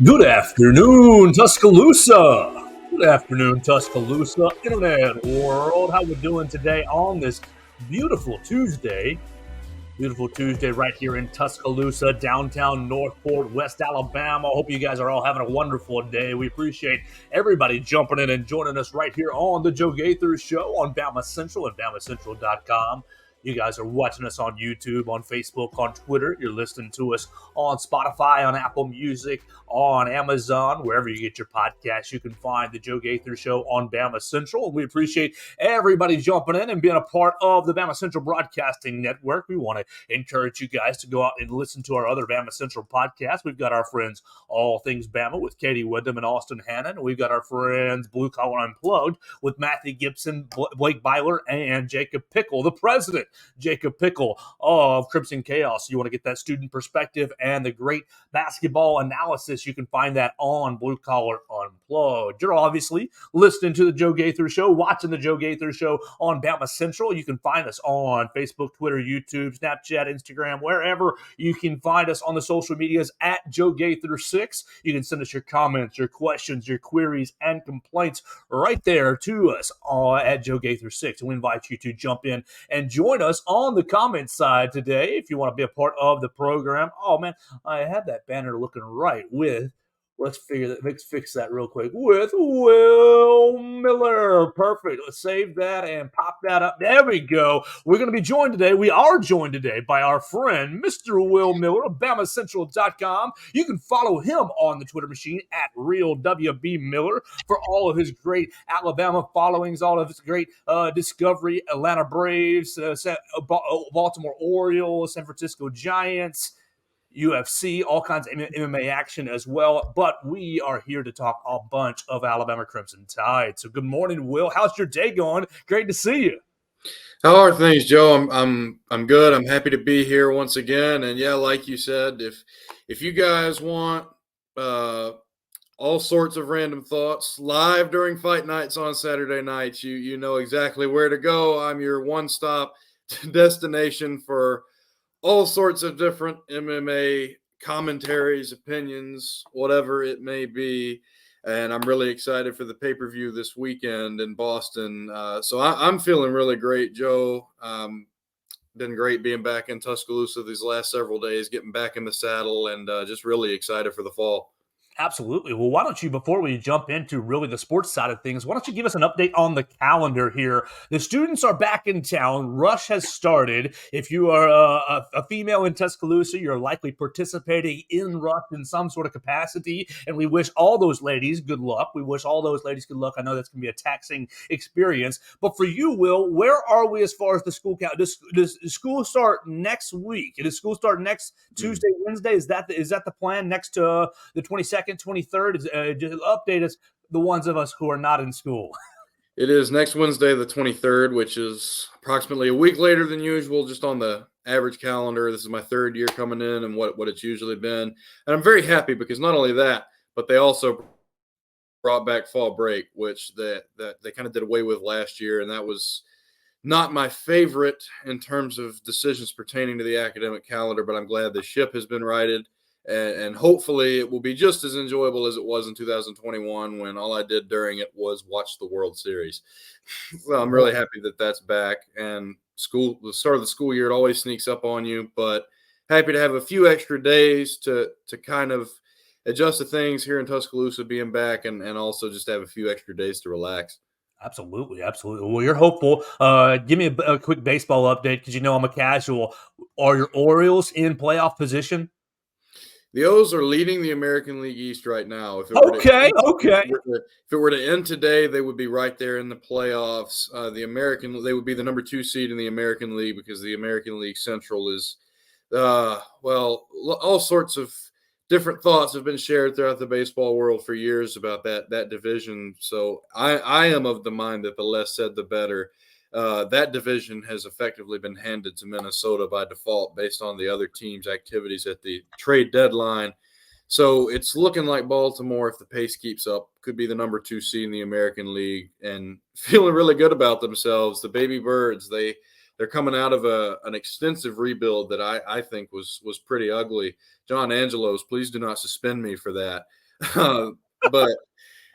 Good afternoon, Tuscaloosa. Good afternoon, Tuscaloosa internet world. How we doing today on this beautiful Tuesday? Beautiful Tuesday right here in Tuscaloosa, downtown Northport, West Alabama. Hope you guys are all having a wonderful day. We appreciate everybody jumping in and joining us right here on the Joe Gaither Show on BamaCentral and BamaCentral.com. You guys are watching us on YouTube, on Facebook, on Twitter. You're listening to us on Spotify, on Apple Music, on Amazon, wherever you get your podcasts. You can find the Joe Gaither Show on BamaCentral. We appreciate everybody jumping in and being a part of the BamaCentral Broadcasting Network. We want to encourage you guys to go out and listen to our other BamaCentral podcasts. We've got our friends All Things Bama with Katie Wyndham and Austin Hannon. We've got our friends Blue Collar Unplugged with Matthew Gibson, Blake Byler, and Jacob Pickle, the president. Jacob Pickle of Crimson Chaos. You want to get that student perspective and the great basketball analysis, you can find that on Blue Collar Unplugged. You're obviously listening to the Joe Gaither Show, watching the Joe Gaither Show on BamaCentral. You can find us on Facebook, Twitter, YouTube, Snapchat, Instagram, wherever you can find us on the social medias at Joe Gaither6. You can send us your comments, your questions, your queries, and complaints right there to us at Joe Gaither6. And we invite you to jump in and join us on the comment side today if you want to be a part of the program. Oh man, I had that banner looking right with, let's fix that real quick, with Will Miller. Perfect. Let's save that and pop that up. There we go. We are joined today by our friend Mr. Will Miller of BamaCentral.com. You can follow him on the Twitter machine at RealWBMiller for all of his great Alabama followings, all of his great Discovery, Atlanta Braves, Baltimore Orioles, San Francisco Giants, UFC, all kinds of MMA action as well. But we are here to talk a bunch of Alabama Crimson Tide. So good morning, Will. How's your day going? Great to see you. How are things, Joe? I'm good. I'm happy to be here once again. And yeah, like you said, if you guys want all sorts of random thoughts live during fight nights on Saturday nights, you know exactly where to go. I'm your one-stop destination for all sorts of different MMA commentaries, opinions, whatever it may be. And I'm really excited for the pay-per-view this weekend in Boston. So I'm feeling really great, Joe. Been great being back in Tuscaloosa these last several days, getting back in the saddle, and just really excited for the fall. Absolutely. Well, why don't you, before we jump into really the sports side of things, why don't you give us an update on the calendar here? The students are back in town. Rush has started. If you are a female in Tuscaloosa, you're likely participating in Rush in some sort of capacity, and we wish all those ladies good luck. I know that's going to be a taxing experience. But for you, Will, where are we as far as the school count? Does school start next week? Does school start next Tuesday, Wednesday? Is that the plan next to the 22nd? 23rd, just update us, the ones of us who are not in school. It is next Wednesday, the 23rd, which is approximately a week later than usual, just on the average calendar. This is my third year coming in and what it's usually been. And I'm very happy because not only that, but they also brought back fall break, which they kind of did away with last year. And that was not my favorite in terms of decisions pertaining to the academic calendar, but I'm glad the ship has been righted. And hopefully it will be just as enjoyable as it was in 2021 when all I did during it was watch the World Series. So I'm really happy that that's back. And the start of the school year, it always sneaks up on you, but happy to have a few extra days to kind of adjust to things here in Tuscaloosa being back and also just have a few extra days to relax. Absolutely. Well, you're hopeful. Give me a quick baseball update because you know I'm a casual. Are your Orioles in playoff position? The O's are leading the American League East right now. If it were to end today, they would be right there in the playoffs. They would be the number 2 seed in the American League because the American League Central is, all sorts of different thoughts have been shared throughout the baseball world for years about that division. So I am of the mind that the less said, the better. That division has effectively been handed to Minnesota by default based on the other team's activities at the trade deadline. So it's looking like Baltimore, if the pace keeps up, could be the number 2 seed in the American League and feeling really good about themselves. The Baby Birds, they're they're coming out of an extensive rebuild that I think was pretty ugly. John Angelos, please do not suspend me for that. But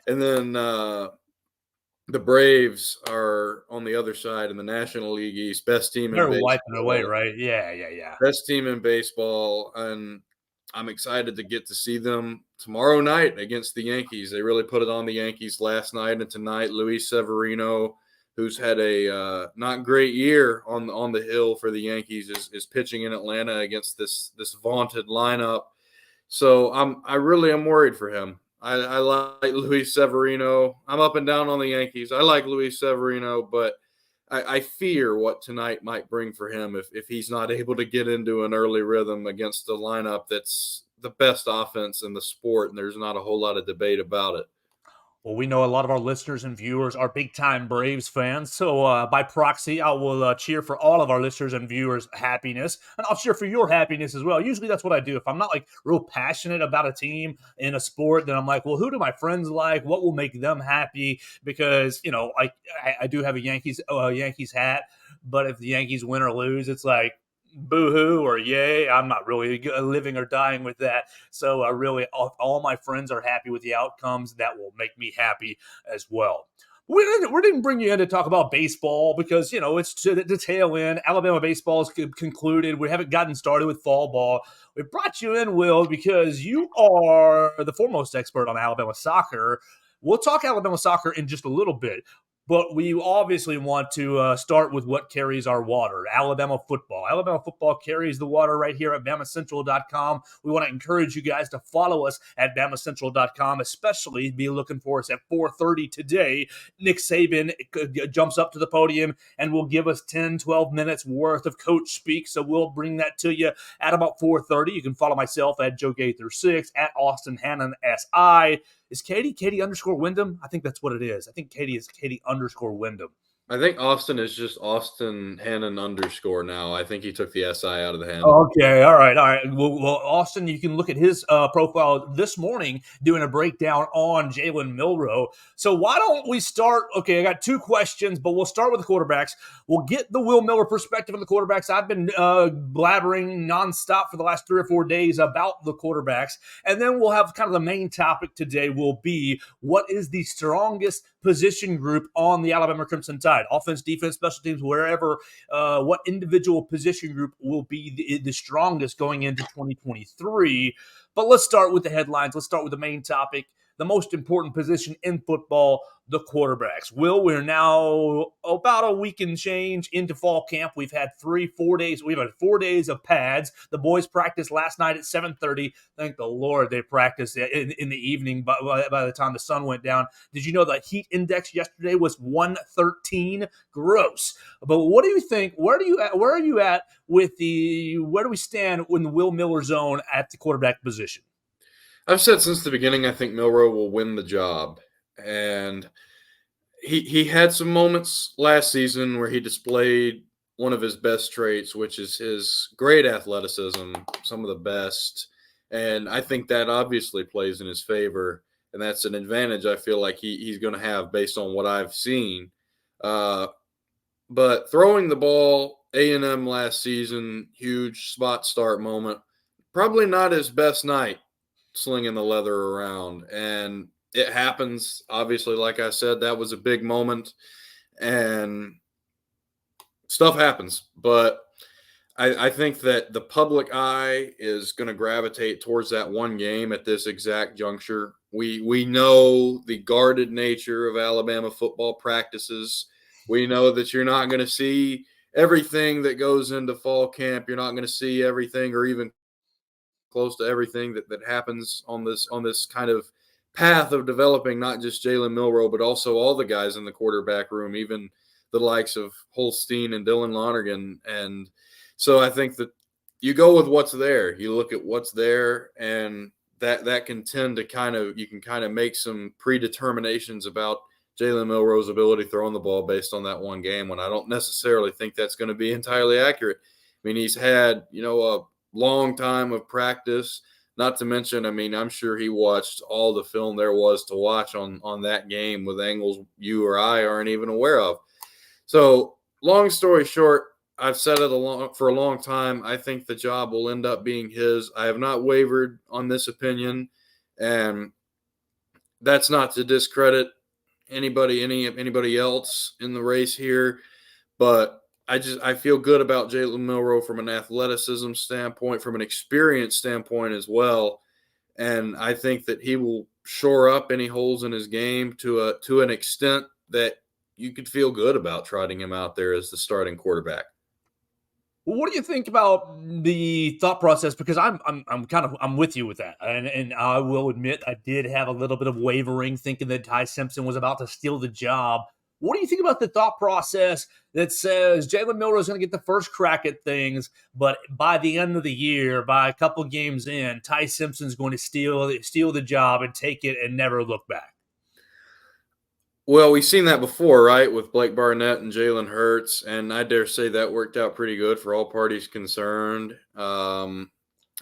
and then the Braves are on the other side in the National League East, best team in They're wiping it away, baseball. right? Yeah, yeah, yeah. Best team in baseball, and I'm excited to get to see them tomorrow night against the Yankees. They really put it on the Yankees last night and tonight. Luis Severino, who's had a not great year on the hill for the Yankees, is pitching in Atlanta against this vaunted lineup. So I really am worried for him. I like Luis Severino. I'm up and down on the Yankees. I like Luis Severino, but I fear what tonight might bring for him if he's not able to get into an early rhythm against a lineup that's the best offense in the sport, and there's not a whole lot of debate about it. Well, we know a lot of our listeners and viewers are big time Braves fans. So, by proxy, I will cheer for all of our listeners and viewers' happiness. And I'll cheer for your happiness as well. Usually that's what I do. If I'm not like real passionate about a team in a sport, then I'm like, well, who do my friends like? What will make them happy? Because, I do have a Yankees hat. But if the Yankees win or lose, it's like, boo-hoo or yay. I'm not really living or dying with that. So really, all my friends are happy with the outcomes. That will make me happy as well. We didn't bring you in to talk about baseball because, it's to the tail end. Alabama baseball is concluded. We haven't gotten started with fall ball. We brought you in, Will, because you are the foremost expert on Alabama soccer. We'll talk Alabama soccer in just a little bit. But we obviously want to start with what carries our water, Alabama football. Alabama football carries the water right here at BamaCentral.com. We want to encourage you guys to follow us at BamaCentral.com, especially be looking for us at 4:30 today. Nick Saban jumps up to the podium and will give us 10, 12 minutes worth of coach speak. So we'll bring that to you at about 4:30. You can follow myself at Joe Gaither 6, at Austin Hannon SI. Is Katie _Wyndham? I think that's what it is. I think Katie is Katie _Wyndham. I think Austin is just Austin Hannon _ now. I think he took the SI out of the handle. Okay, all right. Well, Austin, you can look at his profile this morning doing a breakdown on Jalen Milroe. So why don't we start? Okay, I got two questions, but we'll start with the quarterbacks. We'll get the Will Miller perspective on the quarterbacks. I've been blabbering nonstop for the last 3 or 4 days about the quarterbacks. And then we'll have kind of the main topic today will be what is the strongest position group on the Alabama Crimson Tide? Offense, defense, special teams, wherever, what individual position group will be the strongest going into 2023. But let's start with the headlines. Let's start with the main topic. The most important position in football, the quarterbacks. Will, we're now about a week and change into fall camp. We've had 4 days. We've had 4 days of pads. The boys practiced last night at 7:30. Thank the Lord they practiced in the evening by the time the sun went down. Did you know the heat index yesterday was 113? Gross. But what do you think? Where are you at with where do we stand in the Will Miller zone at the quarterback position? I've said since the beginning, I think Milroe will win the job. And he had some moments last season where he displayed one of his best traits, which is his great athleticism, some of the best. And I think that obviously plays in his favor. And that's an advantage I feel like he's going to have based on what I've seen. But throwing the ball, A&M last season, huge spot start moment, probably not his best night slinging the leather around. And it happens. Obviously, like I said, that was a big moment and stuff happens. But I think that the public eye is going to gravitate towards that one game at this exact juncture. We know the guarded nature of Alabama football practices. We know that you're not going to see everything that goes into fall camp. You're not going to see everything or even close to everything that happens on this kind of path of developing not just Jalen Milroe, but also all the guys in the quarterback room, even the likes of Holstein and Dylan Lonergan. And so I think that you go with what's there. You look at what's there, and that can tend to you can make some predeterminations about Jalen Milroe's ability throwing the ball based on that one game, when I don't necessarily think that's going to be entirely accurate. I mean, he's had, a long time of practice, not to mention, I'm sure he watched all the film there was to watch on that game with angles you or I aren't even aware of. So long story short, I've said it for a long time. I think the job will end up being his. I have not wavered on this opinion, and that's not to discredit anybody else in the race here, but I feel good about Jalen Milroe from an athleticism standpoint, from an experience standpoint as well, and I think that he will shore up any holes in his game to an extent that you could feel good about trotting him out there as the starting quarterback. What do you think about the thought process? Because I'm with you with that, and I will admit I did have a little bit of wavering, thinking that Ty Simpson was about to steal the job. What do you think about the thought process that says Jalen Milroe is going to get the first crack at things, but by the end of the year, by a couple games in, Ty Simpson's going to steal the job and take it and never look back? Well, we've seen that before, right, with Blake Barnett and Jalen Hurts, and I dare say that worked out pretty good for all parties concerned. And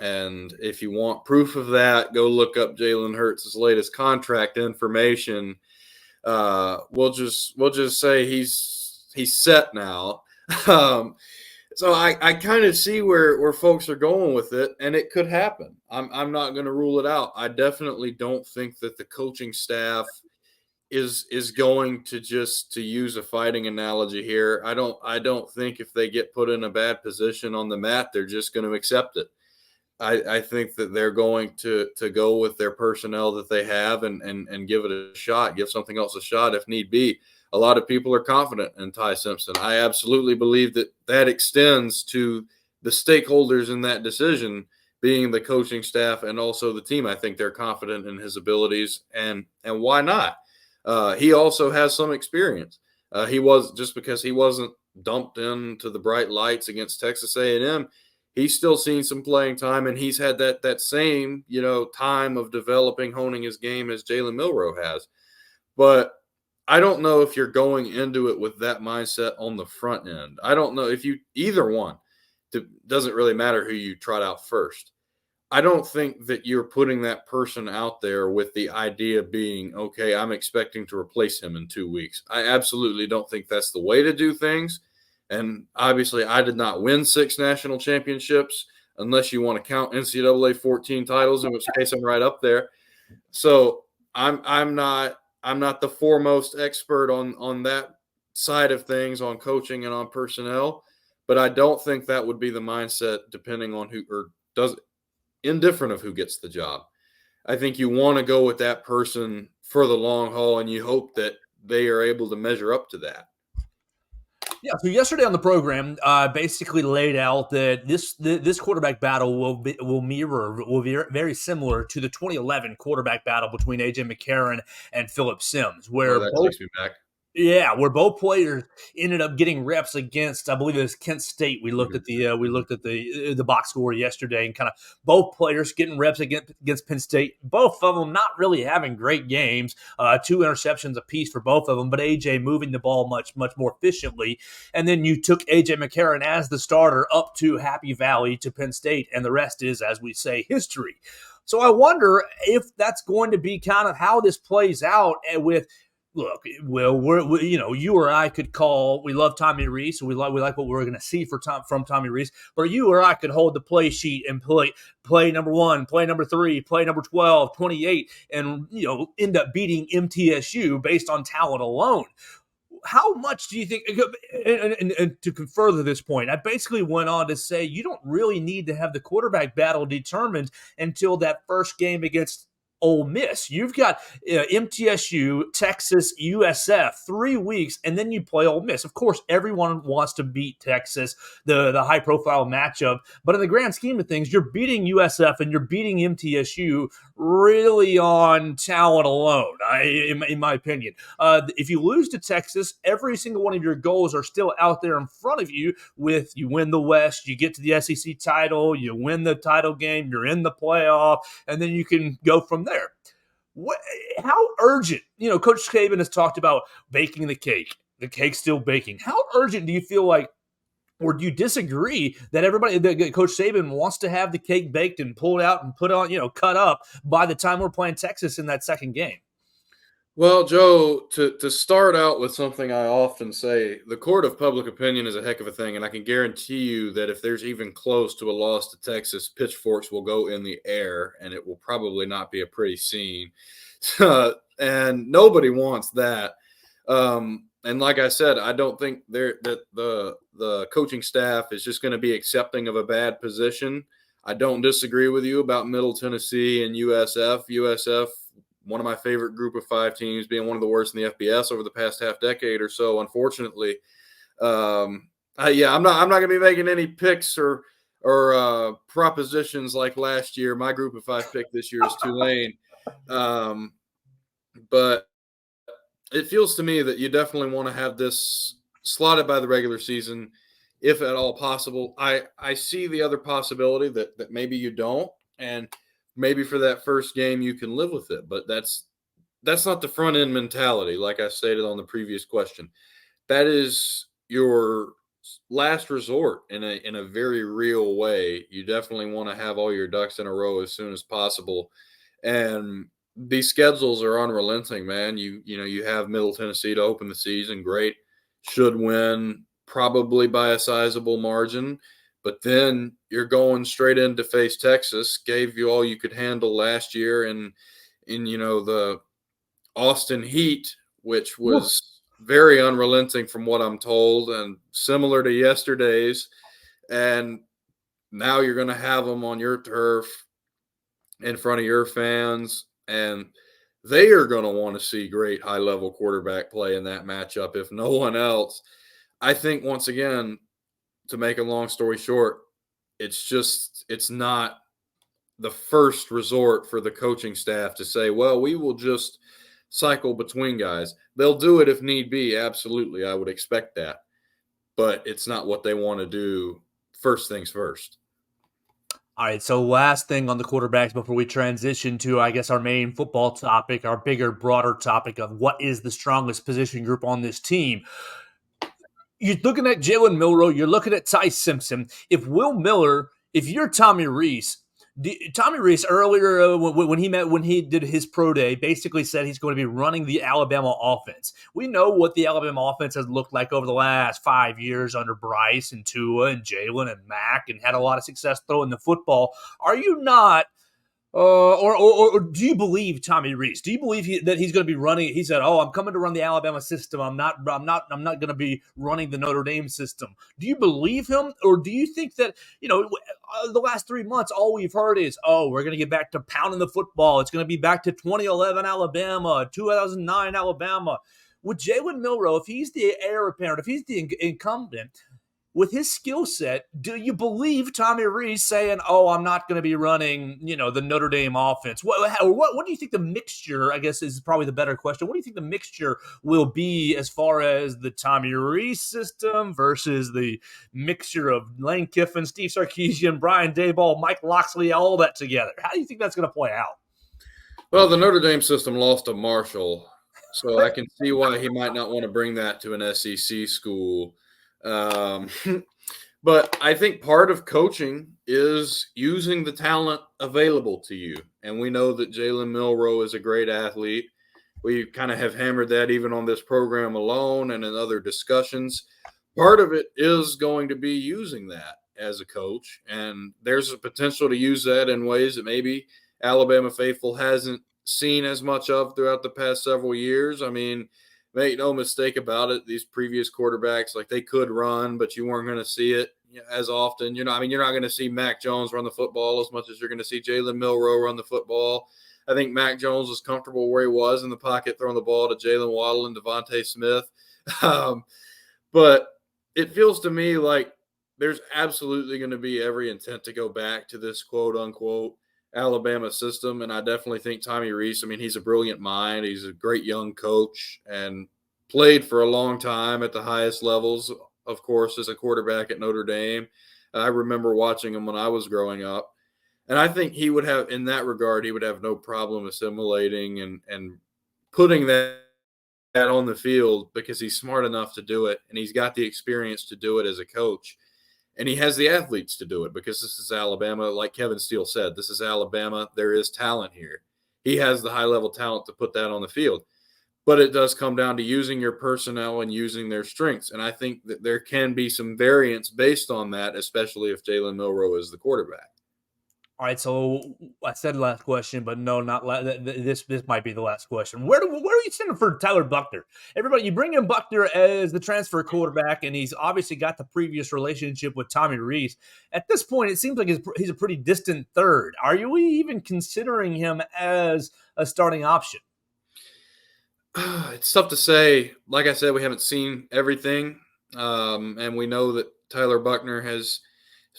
if you want proof of that, go look up Jalen Hurts' latest contract information. We'll just say he's set now. Um, so I kind of see where folks are going with it, and it could happen. I'm not going to rule it out. I definitely don't think that the coaching staff is going to, just to use a fighting analogy here, I don't think if they get put in a bad position on the mat, they're just going to accept it. I think that they're going to go with their personnel that they have and give it a shot, give something else a shot if need be. A lot of people are confident in Ty Simpson. I absolutely believe that extends to the stakeholders in that decision, being the coaching staff and also the team. I think they're confident in his abilities, and why not? He also has some experience. He was, just because he wasn't dumped into the bright lights against Texas A&M, he's still seen some playing time, and he's had that same time of developing, honing his game as Jalen Milroe has. But I don't know if you're going into it with that mindset on the front end. I don't know if you either one. It doesn't really matter who you trot out first. I don't think that you're putting that person out there with the idea being, okay, I'm expecting to replace him in 2 weeks. I absolutely don't think that's the way to do things. And obviously, I did not win 6 national championships, unless you want to count NCAA 14 titles, in which case I'm right up there. So I'm not the foremost expert on that side of things, on coaching and on personnel, but I don't think that would be the mindset, depending on who, or does, indifferent of who gets the job. I think you want to go with that person for the long haul, and you hope that they are able to measure up to that. Yeah, so yesterday on the program, basically laid out that this quarterback battle will be very similar to the 2011 quarterback battle between AJ McCarron and Philip Sims, where That both takes me back. where both players ended up getting reps against, I believe it was Kent State. We looked at the box score yesterday, and kind of both players getting reps against Penn State. Both of them not really having great games. 2 interceptions apiece for both of them, but AJ moving the ball much more efficiently. And then you took AJ McCarron as the starter up to Happy Valley to Penn State, and the rest is, as we say, history. So I wonder if that's going to be kind of how this plays out with. Look, well, you or I could call. We love Tommy Rees, so we like what we're going to see from Tommy Rees. Or you or I could hold the play sheet and play number 1, play number 3, play number 12, 28, and end up beating MTSU based on talent alone. How much do you think? And to further this point, I basically went on to say you don't really need to have the quarterback battle determined until that first game against Ole Miss. You've got MTSU, Texas, USF, 3 weeks, and then you play Ole Miss. Of course, everyone wants to beat Texas, the high-profile matchup. But in the grand scheme of things, you're beating USF and you're beating MTSU really on talent alone, in my opinion. If you lose to Texas, every single one of your goals are still out there in front of you. With you win the West, you get to the SEC title, you win the title game, you're in the playoff, and then you can go from there. How urgent? Coach Saban has talked about baking the cake. The cake's still baking. How urgent do you feel like, or do you disagree that Coach Saban wants to have the cake baked and pulled out and put on, cut up by the time we're playing Texas in that second game? Well, Joe, to start out with something I often say, the court of public opinion is a heck of a thing, and I can guarantee you that if there's even close to a loss to Texas, pitchforks will go in the air, and it will probably not be a pretty scene. And nobody wants that. And like I said, I don't think that the coaching staff is just going to be accepting of a bad position. I don't disagree with you about Middle Tennessee and USF. USF, one of my favorite group of five teams, being one of the worst in the FBS over the past half decade or so. Unfortunately, I'm not going to be making any picks or propositions like last year. My group of five pick this year is Tulane, but it feels to me that you definitely want to have this slotted by the regular season, if at all possible. I see the other possibility that maybe you don't, and maybe for that first game you can live with it, but that's not the front end mentality. Like I stated on the previous question, that is your last resort in a very real way. You definitely want to have all your ducks in a row as soon as possible, and these schedules are unrelenting, man. You have Middle Tennessee to open the season, great, should win probably by a sizable margin, but then you're going straight in to face Texas, gave you all you could handle last year, and in the Austin Heat, which Oof. was very unrelenting from what I'm told, and similar to yesterday's. And now you're going to have them on your turf in front of your fans, and they are going to want to see great high level quarterback play in that matchup, if no one else. I think, once again, to make a long story short, it's not the first resort for the coaching staff to say, well, we will just cycle between guys. They'll do it if need be. Absolutely. I would expect that. But it's not what they want to do first things first. All right, so last thing on the quarterbacks before we transition to, I guess, our main football topic, our bigger, broader topic of what is the strongest position group on this team. You're looking at Jalen Milroe, you're looking at Ty Simpson. If you're Tommy Rees, Tommy Rees earlier when he did his pro day basically said he's going to be running the Alabama offense. We know what the Alabama offense has looked like over the last 5 years under Bryce and Tua and Jalen and Mac, and had a lot of success throwing the football. Are you not? Or do you believe Tommy Rees? Do you believe that he's going to be running? He said, "Oh, I'm coming to run the Alabama system. I'm not going to be running the Notre Dame system." Do you believe him, or do you think that the last 3 months all we've heard is, "Oh, we're going to get back to pounding the football. It's going to be back to 2011 Alabama, 2009 Alabama." With Jalen Milroe, if he's the heir apparent, if he's the incumbent, with his skill set, do you believe Tommy Rees saying, "Oh, I'm not going to be running, the Notre Dame offense"? What do you think the mixture? I guess is probably the better question. What do you think the mixture will be as far as the Tommy Rees system versus the mixture of Lane Kiffin, Steve Sarkisian, Brian Daboll, Mike Locksley, all that together? How do you think that's going to play out? Well, the Notre Dame system lost to Marshall, so I can see why he might not want to bring that to an SEC school. Um, but I think part of coaching is using the talent available to you. And we know that Jalen Milroe is a great athlete. We kind of have hammered that even on this program alone and in other discussions. Part of it is going to be using that as a coach. And there's a potential to use that in ways that maybe Alabama faithful hasn't seen as much of throughout the past several years. I mean, make no mistake about it, these previous quarterbacks, like, they could run, but you weren't going to see it as often. You're not going to see Mac Jones run the football as much as you're going to see Jalen Milroe run the football. I think Mac Jones was comfortable where he was in the pocket, throwing the ball to Jalen Waddle and Devontae Smith. But it feels to me like there's absolutely going to be every intent to go back to this quote unquote Alabama system. And I definitely think Tommy Rees, I mean, he's a brilliant mind. He's a great young coach and played for a long time at the highest levels, of course, as a quarterback at Notre Dame. I remember watching him when I was growing up. And I think he would have, in that regard, he would have no problem assimilating and putting that on the field, because he's smart enough to do it. And he's got the experience to do it as a coach. And he has the athletes to do it, because this is Alabama. Like Kevin Steele said, this is Alabama. There is talent here. He has the high-level talent to put that on the field. but it does come down to using your personnel and using their strengths. And I think that there can be some variance based on that, especially if Jalen Milroe is the quarterback. All right, so I said last question, but no, not this. This might be the last question. Where are you sending for Tyler Buchner? Everybody, you bring in Buchner as the transfer quarterback, and he's obviously got the previous relationship with Tommy Rees. At this point, it seems like he's a pretty distant third. Are you even considering him as a starting option? It's tough to say. Like I said, we haven't seen everything, and we know that Tyler Buchner has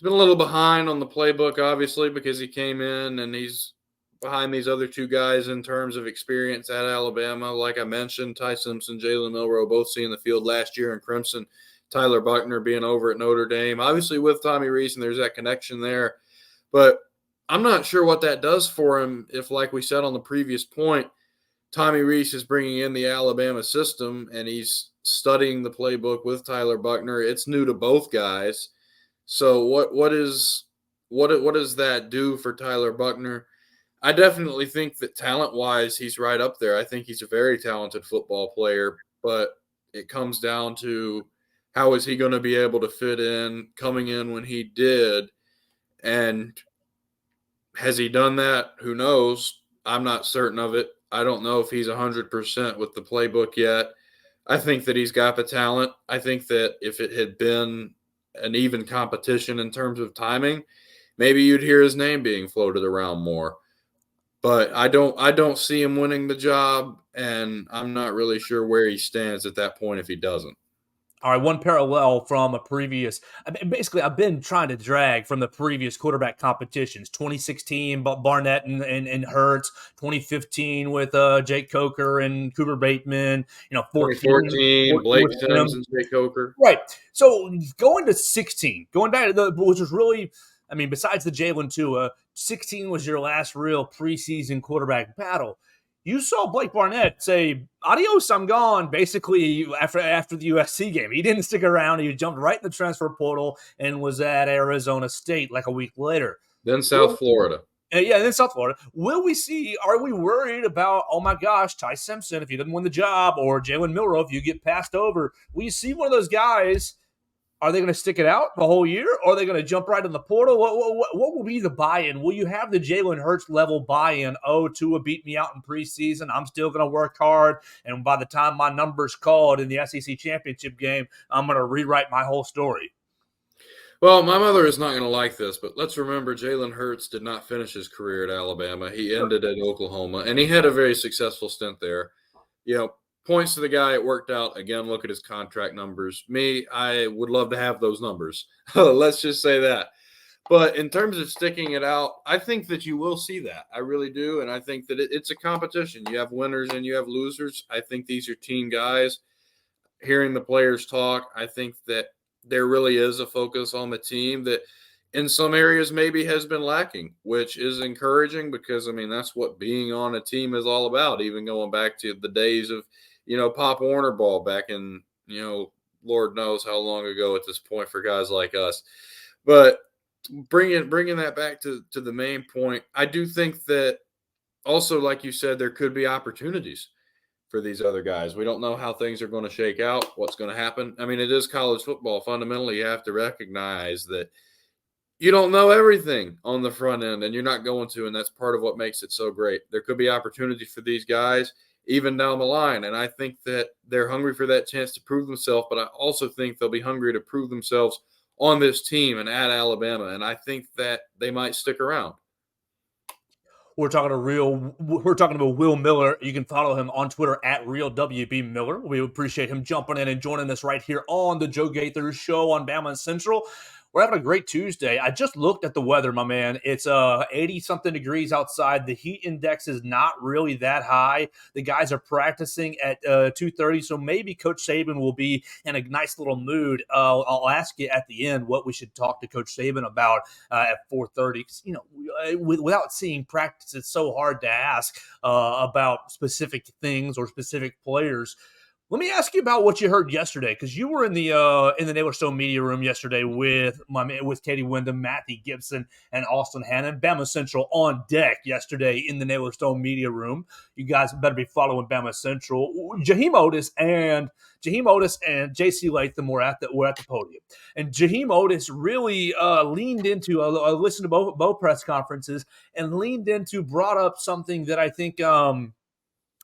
been a little behind on the playbook, obviously, because he came in and he's behind these other two guys in terms of experience at Alabama. Like I mentioned, Ty Simpson, Jalen Milroe, both seeing the field last year in Crimson. Tyler Buchner being over at Notre Dame, obviously with Tommy Rees, and there's that connection there. But I'm not sure what that does for him if, like we said on the previous point, Tommy Rees is bringing in the Alabama system and he's studying the playbook with Tyler Buchner. It's new to both guys. So what does that do for Tyler Buchner? I definitely think that talent-wise, he's right up there. I think he's a very talented football player, but it comes down to how is he going to be able to fit in coming in when he did, and has he done that? Who knows? I'm not certain of it. I don't know if he's 100% with the playbook yet. I think that he's got the talent. I think that if it had been an even competition in terms of timing, maybe you'd hear his name being floated around more. But I don't see him winning the job, and I'm not really sure where he stands at that point if he doesn't. All right, one parallel from a previous. Basically, I've been trying to drag from the previous quarterback competitions: 2016, Barnett and Hurts; 2015 with Jake Coker and Cooper Bateman. 2014, 14 Blake with Sims him. and Jake Coker. Right. So going to 16, going back to which was really, besides the Jalen Tua, 16 was your last real preseason quarterback battle. You saw Blake Barnett say, "Adios, I'm gone." Basically, after the USC game, he didn't stick around. He jumped right in the transfer portal and was at Arizona State like a week later. Then South Florida. Yeah, in South Florida. Will we see? Are we worried about? Oh my gosh, Ty Simpson if he doesn't win the job, or Jalen Milroe if you get passed over? Will you see one of those guys? Are they going to stick it out the whole year, or are they going to jump right in the portal? What will be the buy-in? Will you have the Jalen Hurts level buy-in? Oh, Tua beat me out in preseason. I'm still going to work hard, and by the time my number's called in the SEC championship game, I'm going to rewrite my whole story. Well, my mother is not going to like this, but let's remember Jalen Hurts did not finish his career at Alabama. He ended at Oklahoma, and he had a very successful stint there. Points to the guy, it worked out. Again, look at his contract numbers. I would love to have those numbers. Let's just say that. But in terms of sticking it out, I think that you will see that. I really do. And I think that it's a competition. You have winners and you have losers. I think these are team guys. Hearing the players talk, I think that there really is a focus on the team that in some areas maybe has been lacking, which is encouraging because, that's what being on a team is all about, even going back to the days of, Pop Warner ball back in, Lord knows how long ago at this point for guys like us. But bringing that back to the main point, I do think that also, like you said, there could be opportunities for these other guys. We don't know how things are going to shake out, what's going to happen. It is college football. Fundamentally, you have to recognize that you don't know everything on the front end, and you're not going to, and that's part of what makes it so great. There could be opportunities for these guys even down the line, and I think that they're hungry for that chance to prove themselves, but I also think they'll be hungry to prove themselves on this team and at Alabama, and I think that they might stick around. We're talking about Will Miller. You can follow him on Twitter at RealWBMiller. We appreciate him jumping in and joining us right here on the Joe Gaither Show on BamaCentral. We're having a great Tuesday. I just looked at the weather, my man. It's 80-something degrees outside. The heat index is not really that high. The guys are practicing at 2:30, so maybe Coach Saban will be in a nice little mood. I'll ask you at the end what we should talk to Coach Saban about at 4:30. Without seeing practice, it's so hard to ask about specific things or specific players. Let me ask you about what you heard yesterday, because you were in the Naylor Stone media room yesterday with Katie Wyndham, Matthew Gibson, and Austin Hannon. BamaCentral on deck yesterday in the Naylor Stone media room. You guys better be following BamaCentral. Jaheim Otis and J.C. Latham were at the podium, and Jaheim Otis really leaned into. I listened to both press conferences and brought up something that I think.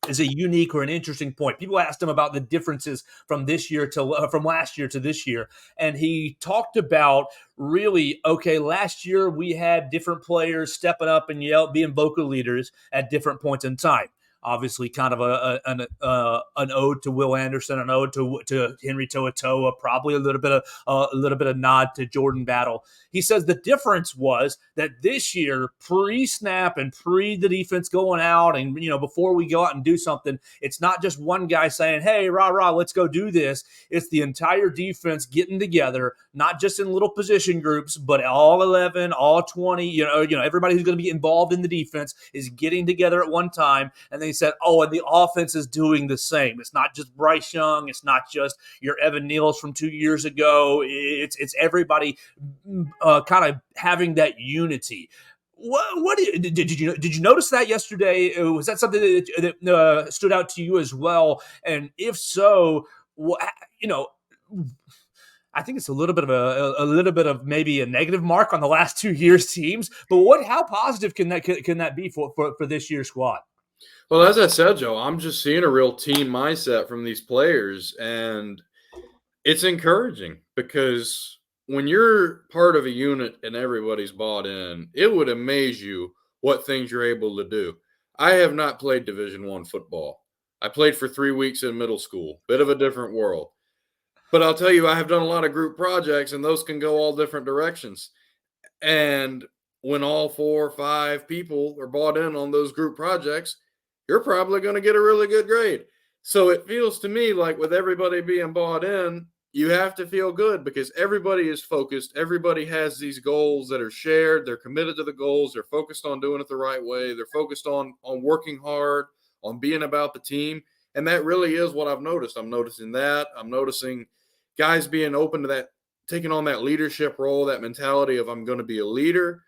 Is a unique or an interesting point. People asked him about the differences from from last year to this year, and he talked about really, okay, last year we had different players stepping up and being vocal leaders at different points in time. Obviously, kind of an ode to Will Anderson, an ode to Henry To'oTo'o, probably a little bit of nod to Jordan Battle. He says the difference was that this year, pre-snap and pre the defense going out, and before we go out and do something, it's not just one guy saying, "Hey, rah rah, let's go do this." It's the entire defense getting together, not just in little position groups, but all 11, all 20. Everybody who's going to be involved in the defense is getting together at one time. And they said, "Oh, and the offense is doing the same. It's not just Bryce Young. It's not just your Evan Neal's from 2 years ago. It's everybody." Kind of having that unity. Did you notice that yesterday? Was that something that stood out to you as well? And if so, you know, I think it's a little bit of a little bit of maybe a negative mark on the last 2 years teams. But how positive can that be for this year's squad? Well, as I said, Joe, I'm just seeing a real team mindset from these players, and it's encouraging because when you're part of a unit and everybody's bought in, it would amaze you what things you're able to do. I have not played Division One football. I played for 3 weeks in middle school, bit of a different world. But I'll tell you, I have done a lot of group projects, and those can go all different directions. And when all 4 or 5 people are bought in on those group projects, you're probably going to get a really good grade. So it feels to me like with everybody being bought in, you have to feel good because everybody is focused. Everybody has these goals that are shared. They're committed to the goals. They're focused on doing it the right way. They're focused on working hard, on being about the team. And that really is what I've noticed. I'm noticing that. I'm noticing guys being open to that, taking on that leadership role, that mentality of I'm going to be a leader,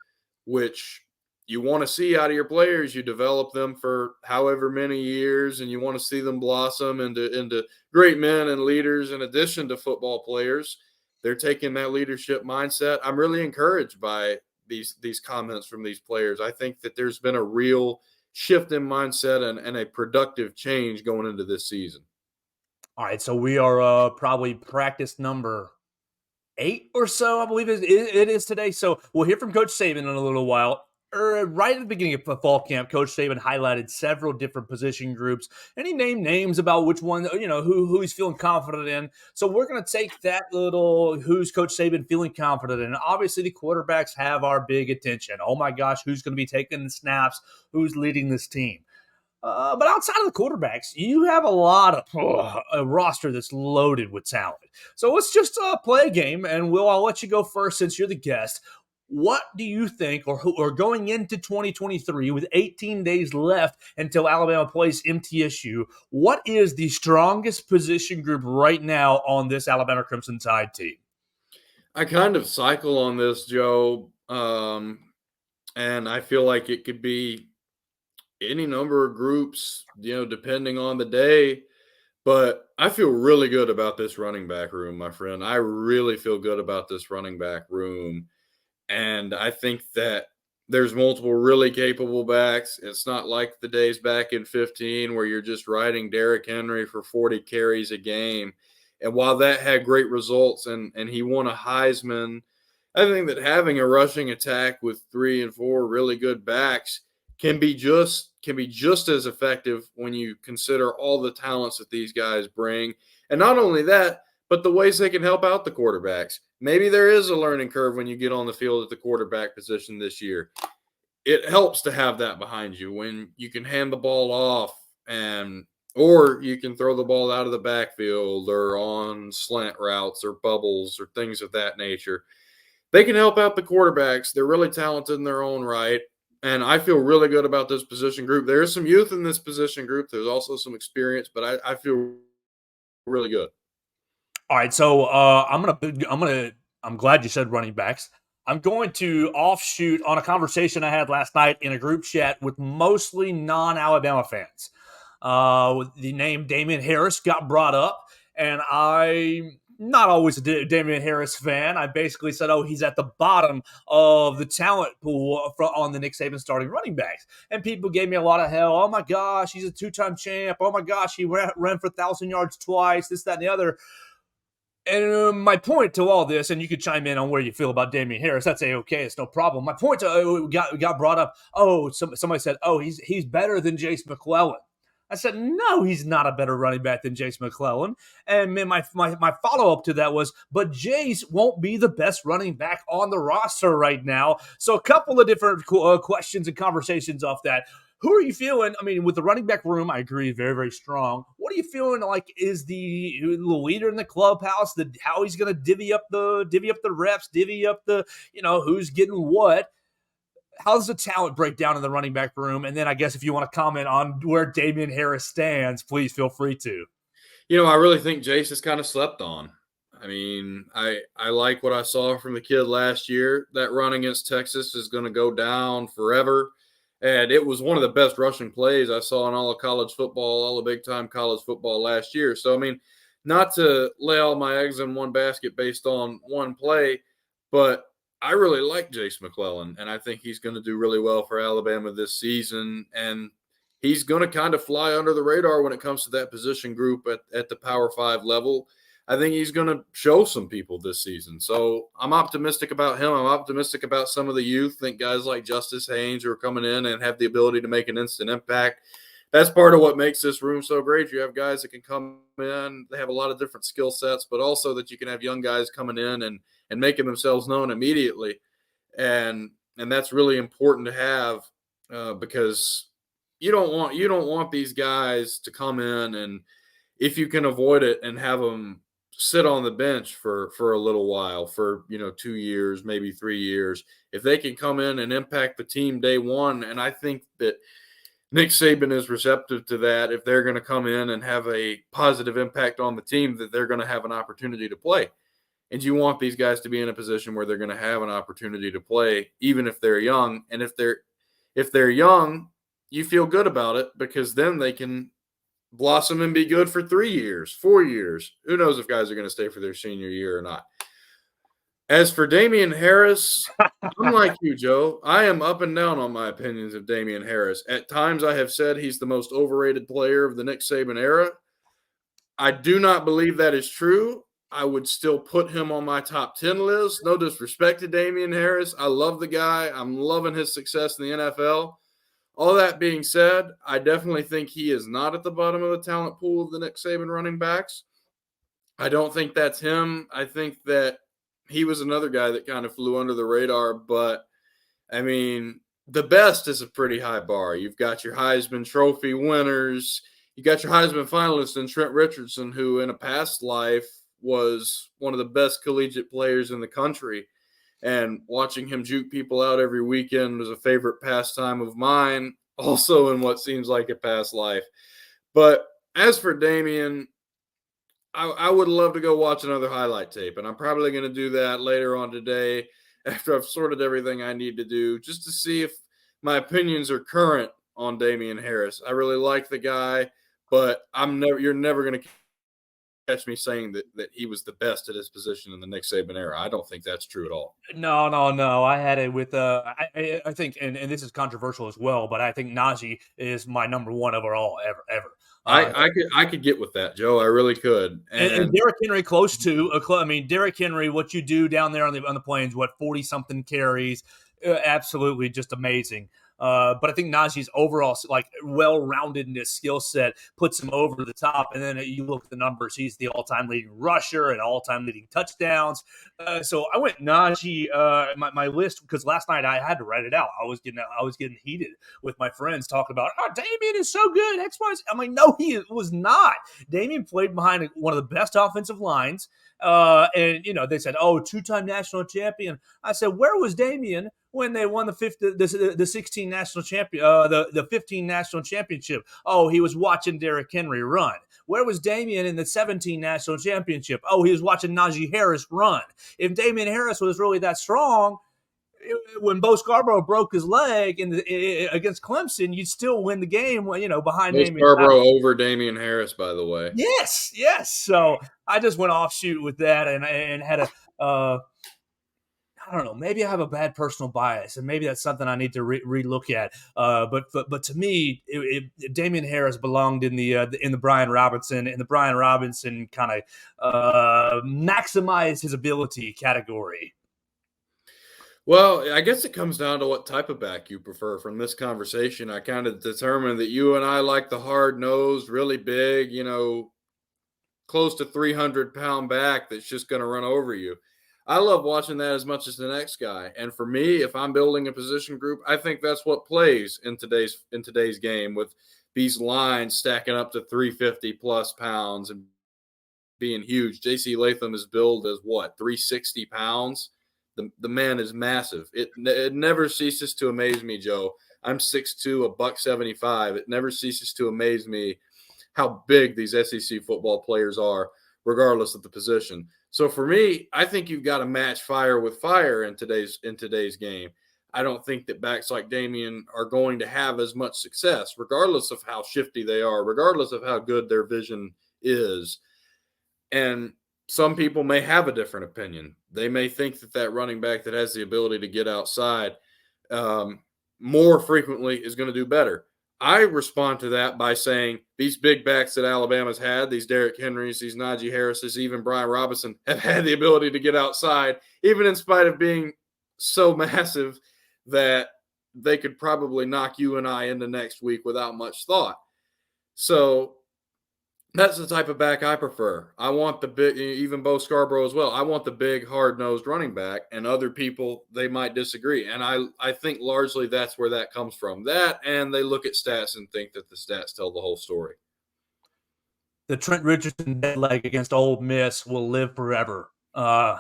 which you want to see out of your players. You develop them for however many years, and you want to see them blossom into great men and leaders in addition to football players. They're taking that leadership mindset. I'm really encouraged by these comments from these players. I think that there's been a real shift in mindset and a productive change going into this season. All right, so we are probably practice number 8 or so, I believe it is today. So we'll hear from Coach Saban in a little while. Right at the beginning of fall camp, Coach Saban highlighted several different position groups, and he named names about which one, who he's feeling confident in. So we're going to take that little who's Coach Saban feeling confident in. Obviously, the quarterbacks have our big attention. Oh my gosh, who's going to be taking the snaps? Who's leading this team? But outside of the quarterbacks, you have a roster that's loaded with talent. So let's just play a game, and I'll let you go first since you're the guest. What do you think, or going into 2023 with 18 days left until Alabama plays MTSU, what is the strongest position group right now on this Alabama Crimson Tide team? I kind of cycle on this, Joe, and I feel like it could be any number of groups, depending on the day. But I feel really good about this running back room, my friend. I really feel good about this running back room. And I think that there's multiple really capable backs. It's not like the days back in 15 where you're just riding Derrick Henry for 40 carries a game. And while that had great results and he won a Heisman, I think that having a rushing attack with 3 and 4 really good backs can be just as effective when you consider all the talents that these guys bring. And not only that, but the ways they can help out the quarterbacks. Maybe there is a learning curve when you get on the field at the quarterback position this year. It helps to have that behind you when you can hand the ball off or you can throw the ball out of the backfield or on slant routes or bubbles or things of that nature. They can help out the quarterbacks. They're really talented in their own right. And I feel really good about this position group. There is some youth in this position group. There's also some experience, but I feel really good. All right, so I'm glad you said running backs. I'm going to offshoot on a conversation I had last night in a group chat with mostly non-Alabama fans. The name Damian Harris got brought up, and I'm not always a Damian Harris fan. I basically said, "Oh, he's at the bottom of the talent pool on the Nick Saban starting running backs," and people gave me a lot of hell. Oh my gosh, he's a two-time champ. Oh my gosh, he ran for 1,000 yards twice. This, that, and the other. And my point to all this, and you could chime in on where you feel about Damian Harris. That's okay; it's no problem. My point to got brought up. Oh, somebody said, "Oh, he's better than Jace McClellan." I said, "No, he's not a better running back than Jace McClellan." And then my follow up to that was, "But Jace won't be the best running back on the roster right now." So a couple of different questions and conversations off that. Who are you feeling? I mean, with the running back room, I agree, very, very strong. What are you feeling like is the leader in the clubhouse? How he's going to divvy up the reps, divvy up the who's getting what? How's the talent breakdown in the running back room? And then I guess if you want to comment on where Damian Harris stands, please feel free to. I really think Jace is kind of slept on. I mean, I like what I saw from the kid last year. That run against Texas is going to go down forever. And it was one of the best rushing plays I saw in all of college football, all the big time college football last year. So, I mean, not to lay all my eggs in one basket based on one play, but I really like Jace McClellan, and I think he's going to do really well for Alabama this season. And he's going to kind of fly under the radar when it comes to that position group at the Power 5 level. I think he's going to show some people this season. So I'm optimistic about him. I'm optimistic about some of the youth. I think guys like Justice Haynes who are coming in and have the ability to make an instant impact. That's part of what makes this room so great. You have guys that can come in. They have a lot of different skill sets, but also that you can have young guys coming in and making themselves known immediately. And that's really important to have because you don't want these guys to come in and, if you can avoid it, and have them sit on the bench for a little while, for 2 years, maybe 3 years, if they can come in and impact the team day one. And I think that Nick Saban is receptive to that. If they're going to come in and have a positive impact on the team, that they're going to have an opportunity to play. And you want these guys to be in a position where they're going to have an opportunity to play, even if they're young. And if they're young, you feel good about it, because then they can blossom and be good for 3 years, 4 years. Who knows if guys are going to stay for their senior year or not. As for Damian Harris, I'm like you, Joe. I am up and down on my opinions of Damian Harris. At times I have said he's the most overrated player of the Nick Saban era. I do not believe that is true. I would still put him on my top 10 list. No disrespect to Damian Harris. I love the guy. I'm loving his success in the NFL. All that being said, I definitely think he is not at the bottom of the talent pool of the Nick Saban running backs. I don't think that's him. I think that he was another guy that kind of flew under the radar. But, I mean, the best is a pretty high bar. You've got your Heisman Trophy winners. You got your Heisman finalist in Trent Richardson, who in a past life was one of the best collegiate players in the country. And watching him juke people out every weekend was a favorite pastime of mine, also in what seems like a past life. But as for Damian, I would love to go watch another highlight tape, and I'm probably going to do that later on today after I've sorted everything I need to do, just to see if my opinions are current on Damian Harris. I really like the guy, but you're never going to catch me saying that he was the best at his position in the Nick Saban era. I don't think that's true at all. No. I had it with I think, and this is controversial as well, but I think Najee is my number one overall ever. I could get with that, Joe. I really could. And Derrick Henry close to. I mean, Derrick Henry, what you do down there on the plains, 40 something carries, absolutely just amazing. But I think Najee's overall well-roundedness skill set puts him over the top. And then you look at the numbers; he's the all-time leading rusher and all-time leading touchdowns. So I went Najee. My list, because last night I had to write it out. I was getting heated with my friends talking about, Damian is so good. X, Y, Z. I'm like, no, he was not. Damian played behind one of the best offensive lines. And they said, two-time national champion. I said, where was Damian when they won the 16 national champion, the 15 national championship. Oh, he was watching Derrick Henry run. Where was Damian in the 17 national championship? Oh, he was watching Najee Harris run. If Damian Harris was really that strong, when Bo Scarborough broke his leg against Clemson, you'd still win the game. Behind Bo Damian. Scarborough over Damian Harris, by the way. Yes. So I just went offshoot with that and had a. I don't know. Maybe I have a bad personal bias, and maybe that's something I need to relook at. But to me, Damian Harris belonged in the Brian Robinson, and the Brian Robinson kind of maximize his ability category. Well, I guess it comes down to what type of back you prefer. From this conversation, I kind of determined that you and I like the hard-nosed, really big, close to 300-pound back that's just going to run over you. I love watching that as much as the next guy. And for me, if I'm building a position group, I think that's what plays in today's game, with these lines stacking up to 350 plus pounds and being huge. JC Latham is billed as what, 360 pounds? The man is massive. It never ceases to amaze me, Joe. I'm 6'2", $175. It never ceases to amaze me how big these SEC football players are, regardless of the position. So for me, I think you've got to match fire with fire in today's game. I don't think that backs like Damian are going to have as much success, regardless of how shifty they are, regardless of how good their vision is. And some people may have a different opinion. They may think that running back that has the ability to get outside more frequently is going to do better. I respond to that by saying these big backs that Alabama's had, these Derrick Henrys, these Najee Harrises, even Brian Robinson, have had the ability to get outside, even in spite of being so massive that they could probably knock you and I into next week without much thought. So that's the type of back I prefer. I want the big, even Bo Scarborough as well. I want the big, hard-nosed running back, and other people, they might disagree. And I think largely that's where that comes from. That, and they look at stats and think that the stats tell the whole story. The Trent Richardson dead leg against Ole Miss will live forever.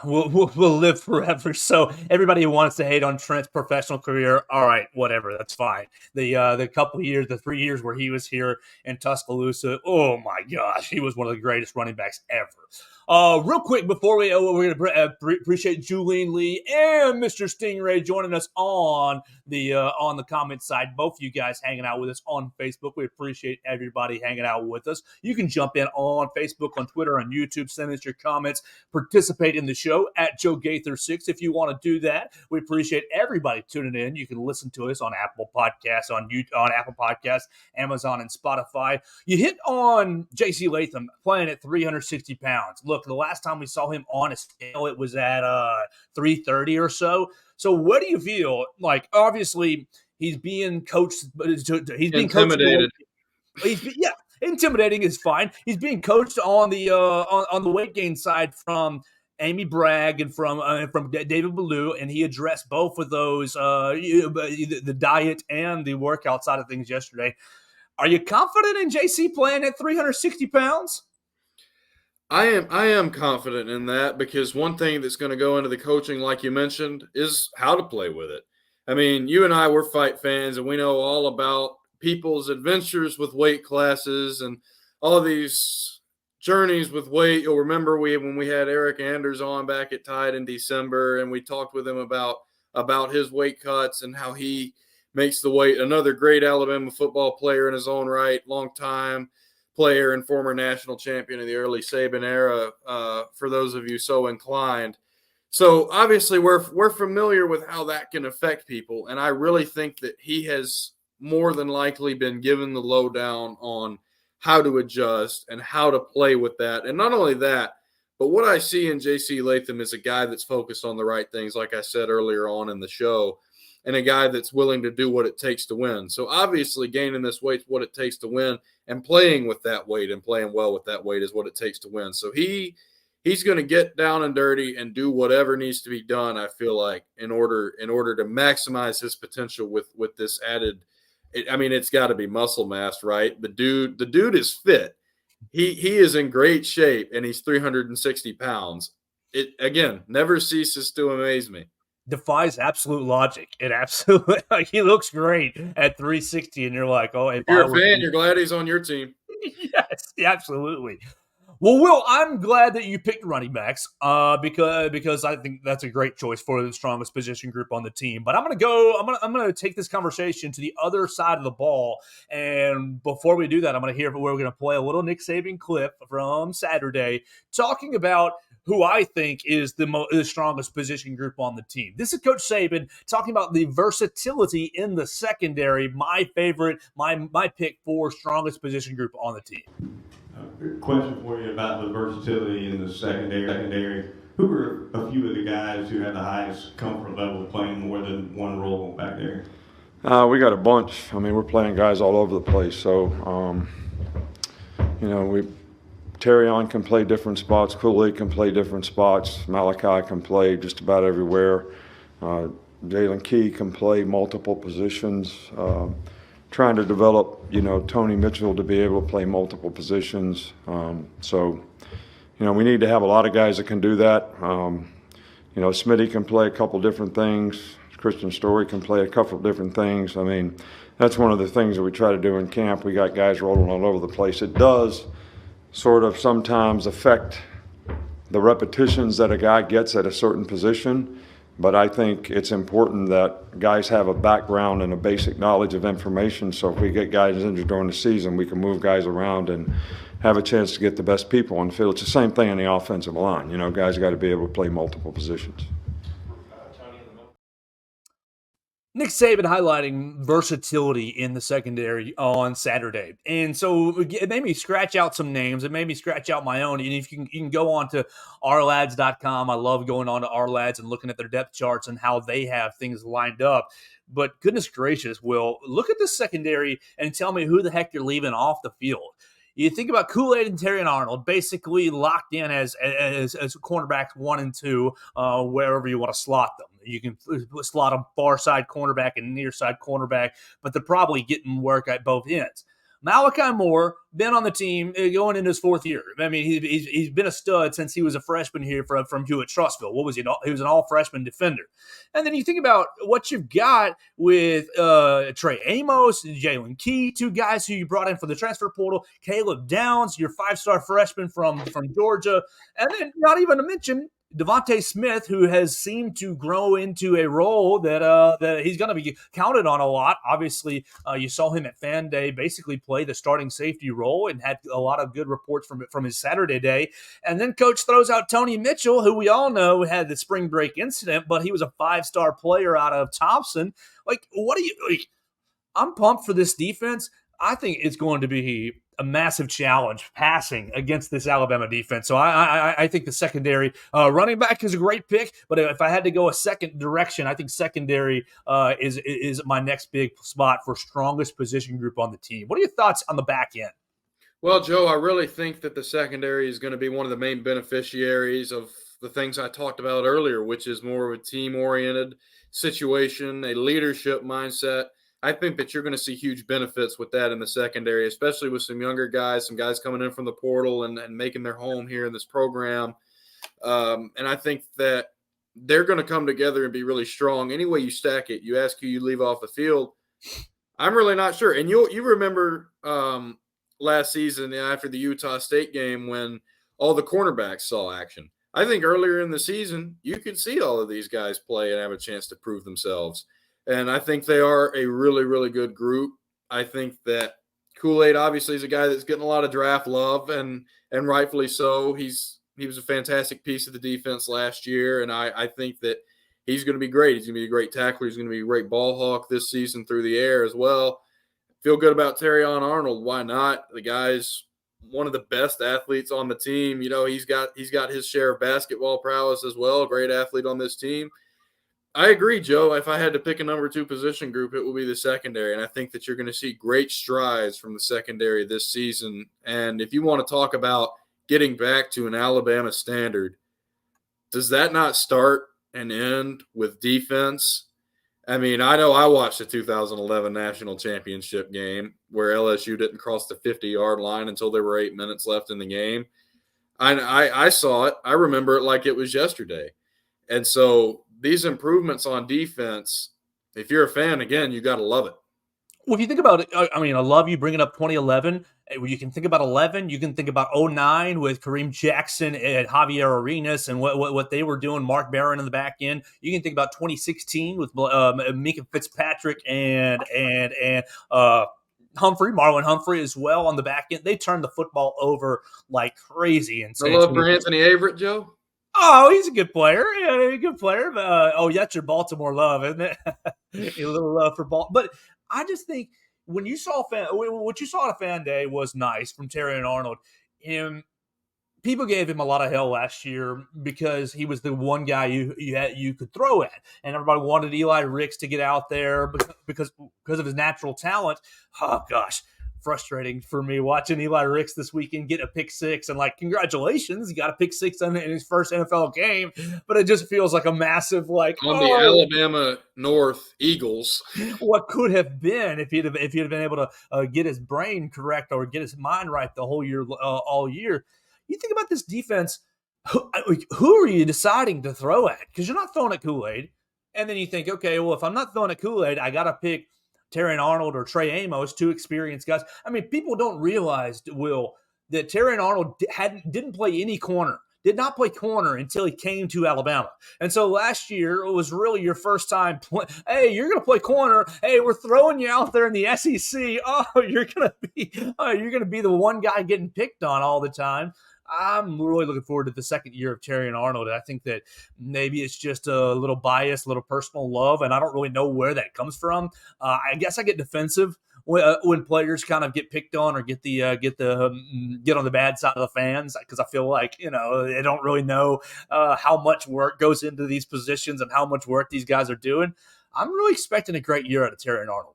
Will live forever. So everybody who wants to hate on Trent's professional career, all right, whatever, that's fine. The couple of years, the 3 years where he was here in Tuscaloosa, oh my gosh, he was one of the greatest running backs ever. Real quick before we're going to appreciate Julian Lee and Mr. Stingray joining us on the comment side. Both of you guys hanging out with us on Facebook. We appreciate everybody hanging out with us. You can jump in on Facebook, on Twitter, on YouTube. Send us your comments. Participate in the show at Joe Gaither 6 if you want to do that. We appreciate everybody tuning in. You can listen to us on Apple Podcasts, on Apple Podcasts, Amazon, and Spotify. You hit on JC Latham playing at 360 pounds. Look, the last time we saw him on a scale, it was at 330 or so. So what do you feel like? Obviously, he's being coached. He's being intimidated. Intimidating is fine. He's being coached on the weight gain side from Amy Bragg and from David Ballou, and he addressed both of those, the diet and the workout side of things yesterday. Are you confident in JC playing at 360 pounds? I am confident in that, because one thing that's going to go into the coaching, like you mentioned, is how to play with it. I mean, you and I, we're fight fans, and we know all about people's adventures with weight classes and all these journeys with weight. You'll remember when we had Eric Anders on back at Tide in December, and we talked with him about his weight cuts and how he makes the weight. Another great Alabama football player in his own right, long time player and former national champion in the early Saban era, for those of you so inclined. So obviously we're familiar with how that can affect people, and I really think that he has more than likely been given the lowdown on how to adjust and how to play with that. And not only that, but what I see in JC Latham is a guy that's focused on the right things, like I said earlier on in the show, and a guy that's willing to do what it takes to win. So obviously gaining this weight is what it takes to win, and playing with that weight and playing well with that weight is what it takes to win. So he's going to get down and dirty and do whatever needs to be done, I feel like, in order to maximize his potential with this added. It's got to be muscle mass, right? The dude is fit. He is in great shape, and he's 360 pounds. It, again, never ceases to amaze me. defies absolute logic. It absolutely like he looks great at 360, and you're like, oh, if If I you're a were fan, you're glad he's on your team. yes, absolutely. Well, Will, I'm glad that you picked running backs because I think that's a great choice for the strongest position group on the team. But I'm gonna take this conversation to the other side of the ball. And before we do that, I'm gonna hear we're gonna play a little Nick Saban clip from Saturday talking about who I think is the strongest position group on the team. This is Coach Saban talking about the versatility in the secondary. My favorite, my pick for strongest position group on the team. Question for you about the versatility in the secondary. Who are a few of the guys who have the highest comfort level playing more than one role back there? We got a bunch. I mean, we're playing guys all over the place. So, Terrion can play different spots. Kool-Aid can play different spots. Malachi can play just about everywhere. Jalen Key can play multiple positions. Trying to develop, Tony Mitchell to be able to play multiple positions. We need to have a lot of guys that can do that. Smitty can play a couple different things. Christian Story can play a couple different things. I mean, that's one of the things that we try to do in camp. We got guys rolling all over the place. It does sort of sometimes affect the repetitions that a guy gets at a certain position. But I think it's important that guys have a background and a basic knowledge of information. So if we get guys injured during the season, we can move guys around and have a chance to get the best people on the field. It's the same thing in the offensive line. Guys got to be able to play multiple positions. Nick Saban highlighting versatility in the secondary on Saturday. And so it made me scratch out some names. It made me scratch out my own. And if you can go on to ourlads.com. I love going on to ourlads and looking at their depth charts and how they have things lined up. But goodness gracious, Will, look at the secondary and tell me who the heck you're leaving off the field. You think about Kool-Aid and Terrion Arnold basically locked in as cornerbacks 1 and 2, wherever you want to slot them. You can slot them far side cornerback and near side cornerback, but they're probably getting work at both ends. Malachi Moore, been on the team going into his 4th year. I mean, he's been a stud since he was a freshman here from Hewitt-Trussville. What was he? He was an all-freshman defender. And then you think about what you've got with Trey Amos and Jalen Key, 2 guys who you brought in for the transfer portal. Caleb Downs, your 5-star freshman from Georgia. And then not even to mention Devontae Smith, who has seemed to grow into a role that he's going to be counted on a lot. Obviously, you saw him at Fan Day basically play the starting safety role and had a lot of good reports from his Saturday day. And then Coach throws out Tony Mitchell, who we all know had the spring break incident, but he was a 5-star player out of Thompson. I'm pumped for this defense. I think it's going to be a massive challenge passing against this Alabama defense. So I think the secondary running back is a great pick, but if I had to go a second direction, I think secondary is my next big spot for strongest position group on the team. What are your thoughts on the back end? Well, Joe, I really think that the secondary is going to be one of the main beneficiaries of the things I talked about earlier, which is more of a team-oriented situation, a leadership mindset. I think that you're going to see huge benefits with that in the secondary, especially with some younger guys, some guys coming in from the portal and making their home here in this program. And I think that they're going to come together and be really strong. Any way you stack it, you ask who you leave off the field, I'm really not sure. And you remember last season after the Utah State game when all the cornerbacks saw action. I think earlier in the season, you could see all of these guys play and have a chance to prove themselves. And I think they are a really, really good group. I think that Kool-Aid obviously is a guy that's getting a lot of draft love, and rightfully so. He was a fantastic piece of the defense last year, and I think that he's going to be great. He's going to be a great tackler. He's going to be a great ball hawk this season through the air as well. Feel good about Terrion Arnold. Why not? The guy's one of the best athletes on the team. He's got his share of basketball prowess as well. Great athlete on this team. I agree, Joe. If I had to pick a number 2 position group, it will be the secondary. And I think that you're going to see great strides from the secondary this season. And if you want to talk about getting back to an Alabama standard, does that not start and end with defense? I mean, I know I watched the 2011 National Championship game where LSU didn't cross the 50-yard line until there were 8 minutes left in the game. I saw it. I remember it like it was yesterday. And so these improvements on defense, if you're a fan, again, you got to love it. Well, if you think about it, I mean, I love you bringing up 2011. You can think about 11. You can think about 09 with Kareem Jackson and Javier Arenas and what they were doing, Mark Barron in the back end. You can think about 2016 with Mika Fitzpatrick and Marlon Humphrey as well on the back end. They turned the football over like crazy. And I love for Anthony Averett, Joe. Oh, he's a good player. Yeah, a good player. That's your Baltimore love, isn't it? A little love for ball. But I just think when you saw what you saw at a fan day was nice from Terry and Arnold. And people gave him a lot of hell last year because he was the one guy you could throw at, and everybody wanted Eli Ricks to get out there because of his natural talent. Oh gosh. Frustrating for me watching Eli Ricks this weekend get a pick six and congratulations, he got a pick six in his first NFL game, but it just feels like a massive the Alabama North Eagles. What could have been if he'd have been able to get his brain correct or get his mind right the whole year, all year. You think about this defense. Who are you deciding to throw at? Because you're not throwing at Kool-Aid, and then you think, okay, well, if I'm not throwing at Kool-Aid, I got to pick Terry Arnold or Trey Amos, two experienced guys. I mean, people don't realize, Will, that Terry Arnold didn't play any corner, did not play corner until he came to Alabama. And so last year, it was really your first time. Hey, you're going to play corner. Hey, we're throwing you out there in the SEC. Oh, you're going to be the one guy getting picked on all the time. I'm really looking forward to the second year of Terry and Arnold. I think that maybe it's just a little bias, a little personal love, and I don't really know where that comes from. I guess I get defensive when players kind of get picked on or get on the bad side of the fans, because I feel like they don't really know how much work goes into these positions and how much work these guys are doing. I'm really expecting a great year out of Terry and Arnold.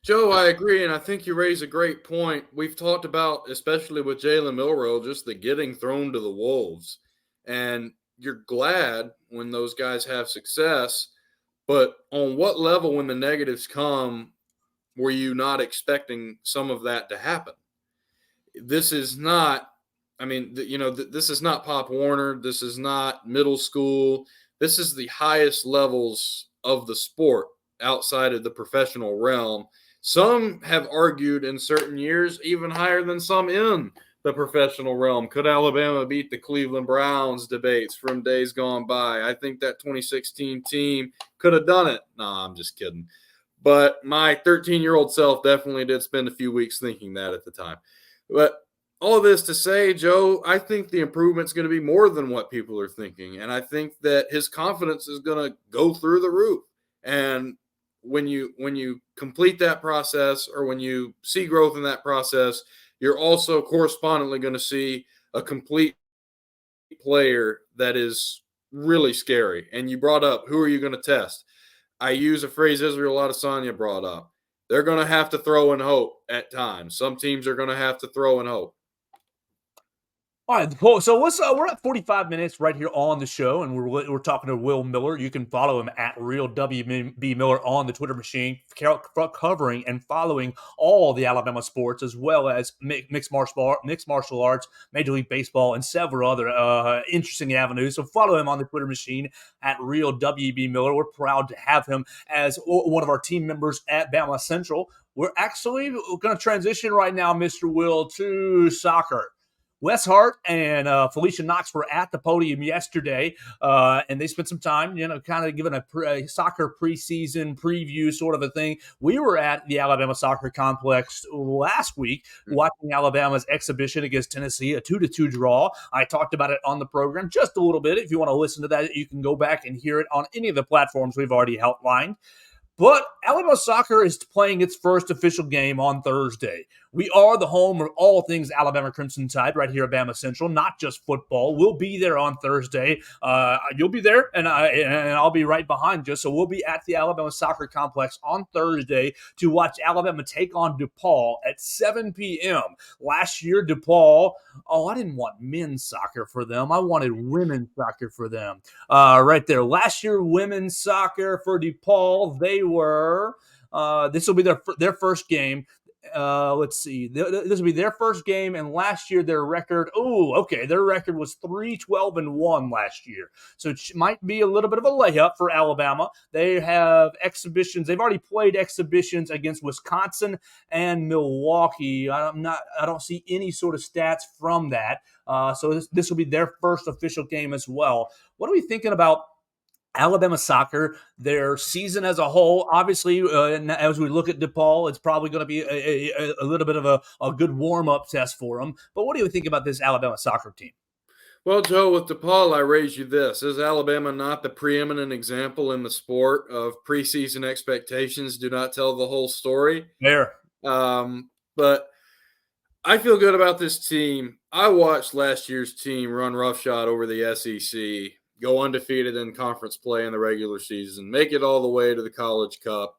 Joe, I agree, and I think you raise a great point. We've talked about, especially with Jalen Milroe, just the getting thrown to the wolves. And you're glad when those guys have success, but on what level when the negatives come were you not expecting some of that to happen? This is not, this is not Pop Warner. This is not middle school. This is the highest levels of the sport outside of the professional realm. Some have argued in certain years even higher than some in the professional realm. Could Alabama beat the Cleveland Browns debates from days gone by? I think that 2016 team could have done it. No, I'm just kidding. But my 13-year-old self definitely did spend a few weeks thinking that at the time. But all this to say, Joe, I think the improvement's going to be more than what people are thinking. And I think that his confidence is going to go through the roof. And when you complete that process, or when you see growth in that process, you're also correspondingly going to see a complete player that is really scary. And you brought up, who are you going to test? I use a phrase Israel Adesanya brought up. They're going to have to throw in hope at times. Some teams are going to have to throw in hope. All right, so we're at 45 minutes right here on the show, and we're talking to Will Miller. You can follow him at RealWB Miller on the Twitter machine, covering and following all the Alabama sports, as well as mixed martial arts, Major League Baseball, and several other interesting avenues. So follow him on the Twitter machine at RealWB Miller. We're proud to have him as one of our team members at BamaCentral. We're actually going to transition right now, Mr. Will, to soccer. Wes Hart and Felicia Knox were at the podium yesterday, and they spent some time, kind of giving a soccer preseason preview sort of a thing. We were at the Alabama Soccer Complex last week watching Alabama's exhibition against Tennessee, a 2-2 draw. I talked about it on the program just a little bit. If you want to listen to that, you can go back and hear it on any of the platforms we've already outlined. But Alabama Soccer is playing its first official game on Thursday. We are the home of all things Alabama Crimson Tide right here at BamaCentral, not just football. We'll be there on Thursday. You'll be there, and I'll be right behind you. So we'll be at the Alabama Soccer Complex on Thursday to watch Alabama take on DePaul at 7 p.m. Last year, DePaul, I didn't want men's soccer for them. I wanted women's soccer for them. Right there. Last year, women's soccer for DePaul, they were this will be their first game. let's see. This will be their first game, and last year their record. Oh, okay, their record was 3-12-1 last year, so it might be a little bit of a layup for Alabama. They have exhibitions. They've already played exhibitions against Wisconsin and Milwaukee. I don't see any sort of stats from that. So this will be their first official game as well. What are we thinking about Alabama soccer, their season as a whole? Obviously, as we look at DePaul, it's probably going to be a little bit of a good warm-up test for them. But what do you think about this Alabama soccer team? Well, Joe, with DePaul, I raise you this. Is Alabama not the preeminent example in the sport of preseason expectations do not tell the whole story? There. But I feel good about this team. I watched last year's team run roughshod over the SEC, go undefeated in conference play in the regular season, make it all the way to the College Cup.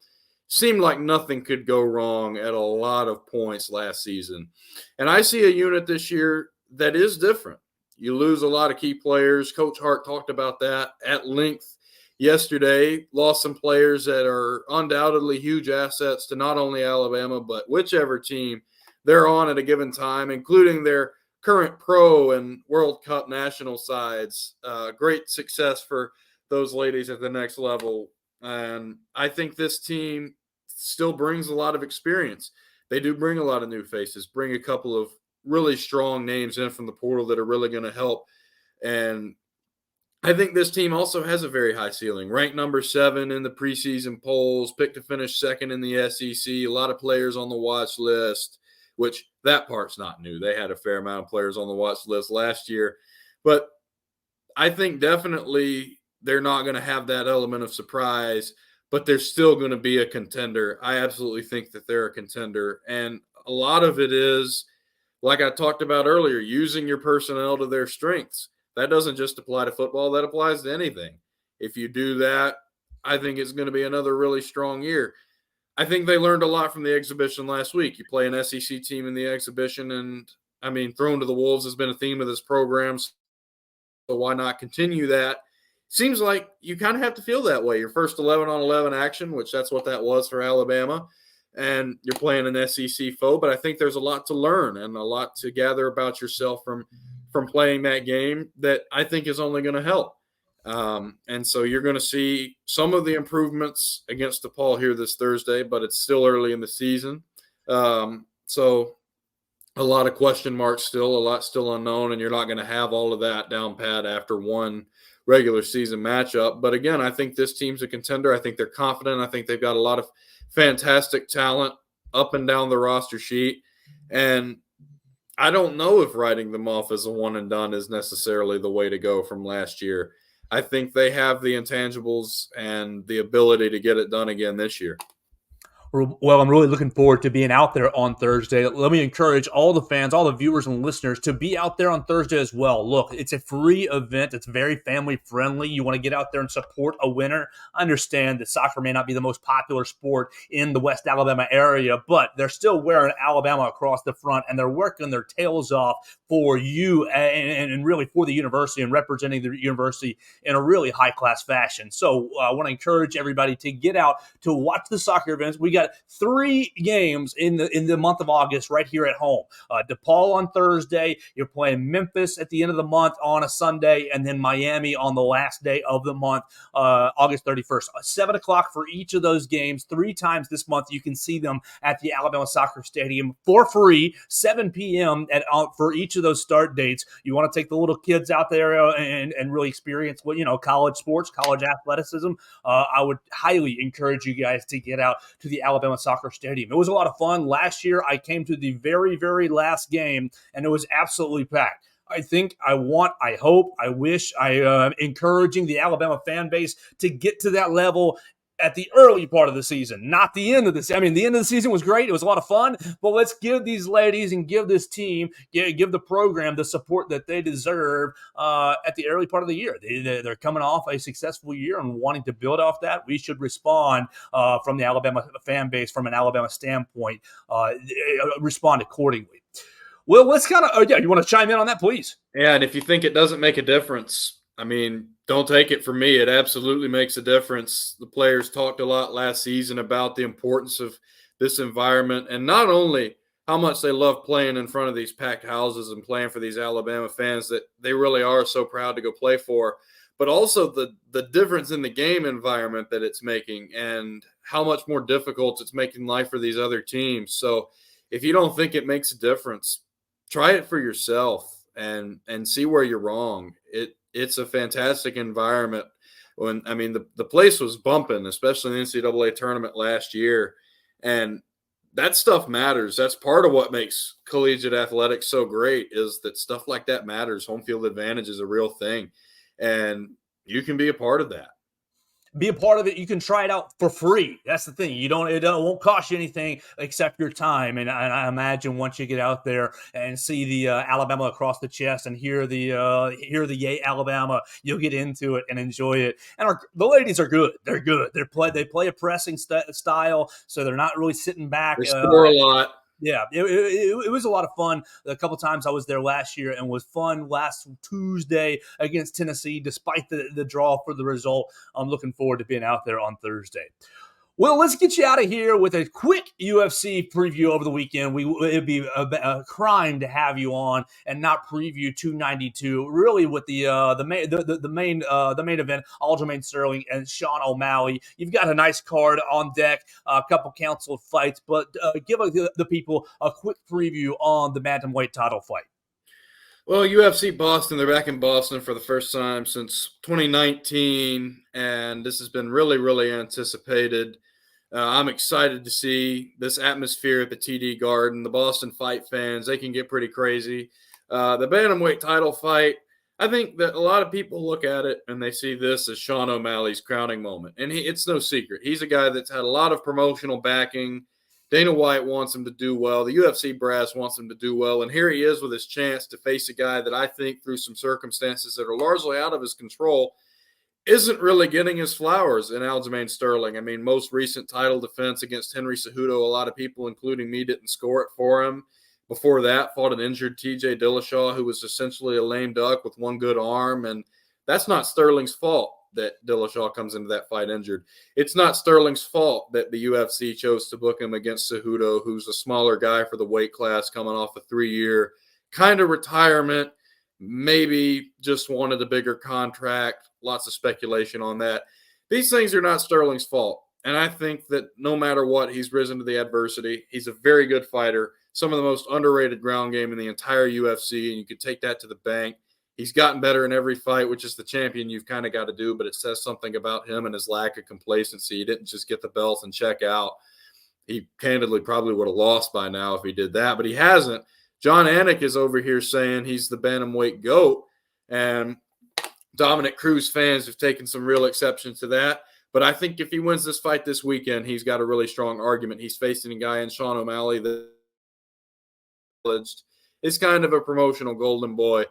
Seemed like nothing could go wrong at a lot of points last season. And I see a unit this year that is different. You lose a lot of key players. Coach Hart talked about that at length yesterday. Lost some players that are undoubtedly huge assets to not only Alabama, but whichever team they're on at a given time, including their current pro and World Cup national sides. Great success for those ladies at the next level. And I think this team still brings a lot of experience. They do bring a lot of new faces, bring a couple of really strong names in from the portal that are really going to help. And I think this team also has a very high ceiling. Ranked number 7 in the preseason polls, picked to finish second in the SEC, a lot of players on the watch list, which that part's not new. They had a fair amount of players on the watch list last year. But I think definitely they're not going to have that element of surprise, but they're still going to be a contender. I absolutely think that they're a contender. And a lot of it is, like I talked about earlier, using your personnel to their strengths. That doesn't just apply to football. That applies to anything. If you do that, I think it's going to be another really strong year. I think they learned a lot from the exhibition last week. You play an SEC team in the exhibition, and, I mean, thrown to the wolves has been a theme of this program, so why not continue that? Seems like you kind of have to feel that way. Your first 11-on-11 action, which that's what that was for Alabama, and you're playing an SEC foe, but I think there's a lot to learn and a lot to gather about yourself from playing that game that I think is only going to help. And so you're going to see some of the improvements against DePaul here this Thursday, but it's still early in the season. So a lot of question marks still, a lot still unknown, and you're not going to have all of that down pat after one regular season matchup. But again, I think this team's a contender. I think they're confident. I think they've got a lot of fantastic talent up and down the roster sheet. And I don't know if writing them off as a one and done is necessarily the way to go from last year. I think they have the intangibles and the ability to get it done again this year. Well, I'm really looking forward to being out there on Thursday. Let me encourage all the fans, all the viewers and listeners to be out there on Thursday as well. Look, it's a free event. It's very family friendly. You want to get out there and support a winner. I understand that soccer may not be the most popular sport in the West Alabama area, but they're still wearing Alabama across the front, and they're working their tails off for you and really for the university and representing the university in a really high-class fashion. So I want to encourage everybody to get out to watch the soccer events. We got 3 games in the month of August right here at home. DePaul on Thursday. You're playing Memphis at the end of the month on a Sunday, and then Miami on the last day of the month, August 31st. 7 o'clock for each of those games. 3 times this month you can see them at the Alabama Soccer Stadium for free, 7 p.m. For each of those start dates. You want to take the little kids out there and really experience college sports, college athleticism. I would highly encourage you guys to get out to the Alabama Soccer Stadium. It was a lot of fun. Last year, I came to the very, very last game, and it was absolutely packed. I think, I hope, I wish, encouraging the Alabama fan base to get to that level at the early part of the season, not the end of the season. I mean, the end of the season was great. It was a lot of fun, but let's give these ladies and give this team, give the program the support that they deserve at the early part of the year. They're coming off a successful year and wanting to build off that. We should respond from the Alabama fan base, from an Alabama standpoint, respond accordingly. Well, let's kind of, you want to chime in on that, please? Yeah, and if you think it doesn't make a difference, I mean, don't take it from me. It absolutely makes a difference. The players talked a lot last season about the importance of this environment, and not only how much they love playing in front of these packed houses and playing for these Alabama fans that they really are so proud to go play for, but also the difference in the game environment that it's making and how much more difficult it's making life for these other teams. So if you don't think it makes a difference, try it for yourself and see where you're wrong. It's a fantastic environment. The place was bumping, especially in the NCAA tournament last year, and that stuff matters. That's part of what makes collegiate athletics so great, is that stuff like that matters. Home field advantage is a real thing, and you can be a part of that. Be a part of it. You can try it out for free. That's the thing. It won't cost you anything except your time. And I imagine once you get out there and see the Alabama across the chest and hear the Yay Alabama, you'll get into it and enjoy it. And the ladies are good. They're good. They play a pressing style, so they're not really sitting back. They score a lot. Yeah, it was a lot of fun. A couple times I was there last year, and was fun last Tuesday against Tennessee, despite the draw for the result. I'm looking forward to being out there on Thursday. Well, let's get you out of here with a quick UFC preview over the weekend. It'd be a crime to have you on and not preview 292. Really, with the main event, Aljamain Sterling and Sean O'Malley. You've got a nice card on deck, a couple canceled fights, but give the people a quick preview on the bantamweight title fight. Well, UFC Boston, they're back in Boston for the first time since 2019, and this has been really, really anticipated. I'm excited to see this atmosphere at the TD Garden. The Boston fight fans, they can get pretty crazy. The bantamweight title fight, I think that a lot of people look at it and they see this as Sean O'Malley's crowning moment. And it's no secret. He's a guy that's had a lot of promotional backing. Dana White wants him to do well. The UFC brass wants him to do well. And here he is with his chance to face a guy that I think, through some circumstances that are largely out of his control, isn't really getting his flowers in Aljamain Sterling. Most recent title defense against Henry Cejudo, a lot of people, including me, didn't score it for him. Before that, fought an injured TJ Dillashaw, who was essentially a lame duck with one good arm. And that's not Sterling's fault that Dillashaw comes into that fight injured. It's not Sterling's fault that the UFC chose to book him against Cejudo, who's a smaller guy for the weight class, coming off a 3-year kind of retirement, maybe just wanted a bigger contract. Lots of speculation on that. These things are not Sterling's fault. And I think that no matter what, he's risen to the adversity. He's a very good fighter, some of the most underrated ground game in the entire UFC, and you can take that to the bank. He's gotten better in every fight, which is the champion you've kind of got to do, but it says something about him and his lack of complacency. He didn't just get the belt and check out. He candidly probably would have lost by now if he did that, but he hasn't. John Anik is over here saying he's the bantamweight GOAT, and Dominic Cruz fans have taken some real exception to that. But I think if he wins this fight this weekend, he's got a really strong argument. He's facing a guy in Sean O'Malley that is kind of a promotional golden boy.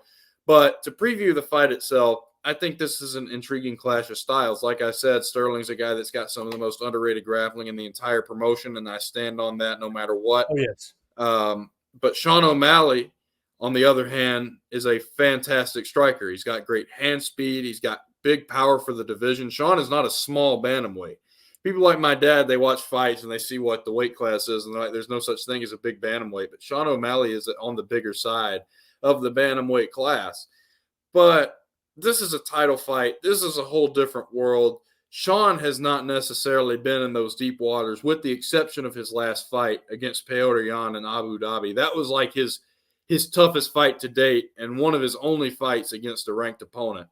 But to preview the fight itself, I think this is an intriguing clash of styles. Like I said, Sterling's a guy that's got some of the most underrated grappling in the entire promotion, and I stand on that no matter what. Oh, yes. But Sean O'Malley, on the other hand, is a fantastic striker. He's got great hand speed. He's got big power for the division. Sean is not a small bantamweight. People like my dad, they watch fights and they see what the weight class is, and they're like, there's no such thing as a big bantamweight. But Sean O'Malley is on the bigger side of the bantamweight class. But this is a title fight. This is a whole different world. Sean has not necessarily been in those deep waters, with the exception of his last fight against Petr Yan in Abu Dhabi. That was like his toughest fight to date, and one of his only fights against a ranked opponent.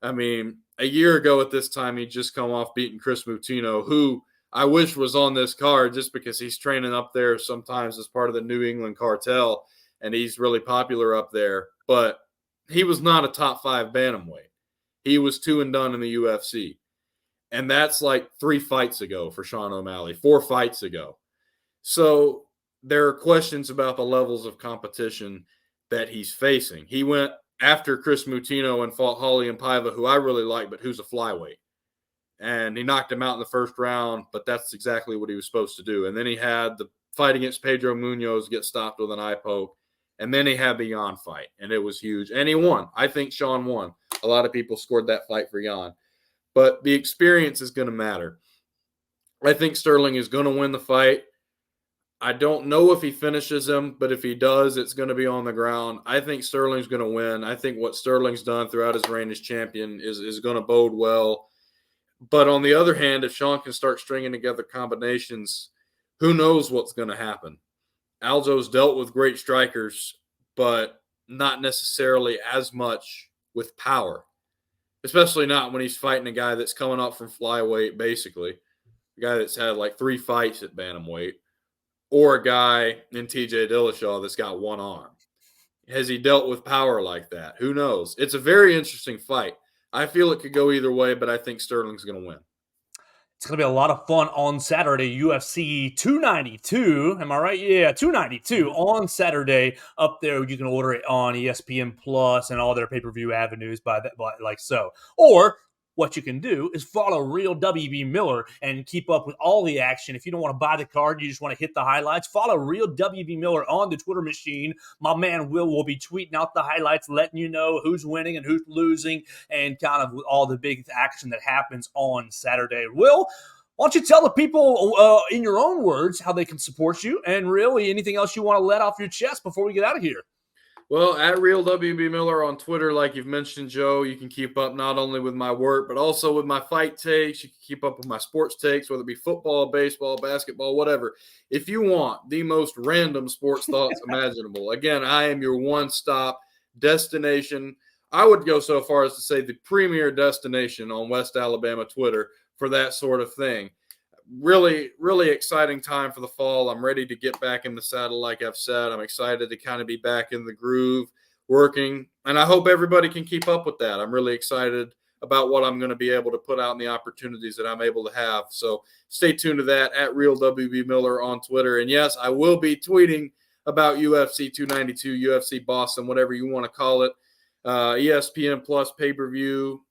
A year ago at this time, he'd just come off beating Chris Moutinho, who I wish was on this card just because he's training up there sometimes as part of the New England cartel, and he's really popular up there. But he was not a top 5 bantamweight. He was 2 and done in the UFC. And that's like 3 fights ago for Sean O'Malley, 4 fights ago. So there are questions about the levels of competition that he's facing. He went after Chris Moutinho and fought Holly and Paiva, who I really like, but who's a flyweight. And he knocked him out in the first round, but that's exactly what he was supposed to do. And then he had the fight against Pedro Munoz get stopped with an eye poke. And then he had the Yan fight, and it was huge. And he won. I think Sean won. A lot of people scored that fight for Yan. But the experience is going to matter. I think Sterling is going to win the fight. I don't know if he finishes him, but if he does, it's going to be on the ground. I think Sterling's going to win. I think what Sterling's done throughout his reign as champion is going to bode well. But on the other hand, if Sean can start stringing together combinations, who knows what's going to happen? Aljo's dealt with great strikers, but not necessarily as much with power, especially not when he's fighting a guy that's coming up from flyweight, basically, a guy that's had like 3 fights at bantamweight, or a guy in TJ Dillashaw that's got one arm. Has he dealt with power like that? Who knows? It's a very interesting fight. I feel it could go either way, but I think Sterling's going to win. It's going to be a lot of fun on Saturday, UFC 292. Am I right? Yeah, 292 on Saturday. Up there, you can order it on ESPN Plus and all their pay-per-view avenues like so. Or what you can do is follow Real WB Miller and keep up with all the action. If you don't want to buy the card, you just want to hit the highlights, follow Real WB Miller on the Twitter machine. My man will be tweeting out the highlights, letting you know who's winning and who's losing, and kind of all the big action that happens on Saturday. Will, why don't you tell the people in your own words how they can support you, and really anything else you want to let off your chest before we get out of here? Well, at Real WB Miller on Twitter, like you've mentioned, Joe, you can keep up not only with my work, but also with my fight takes. You can keep up with my sports takes, whether it be football, baseball, basketball, whatever. If you want the most random sports thoughts imaginable, again, I am your one-stop destination. I would go so far as to say the premier destination on West Alabama Twitter for that sort of thing. Really, really exciting time for the fall. I'm ready to get back in the saddle, like I've said. I'm excited to kind of be back in the groove, working, and I hope everybody can keep up with that. I'm really excited about what I'm going to be able to put out and the opportunities that I'm able to have. So stay tuned to that at Real WB Miller on Twitter. And yes, I will be tweeting about UFC 292, UFC Boston, whatever you want to call it. ESPN Plus pay-per-view.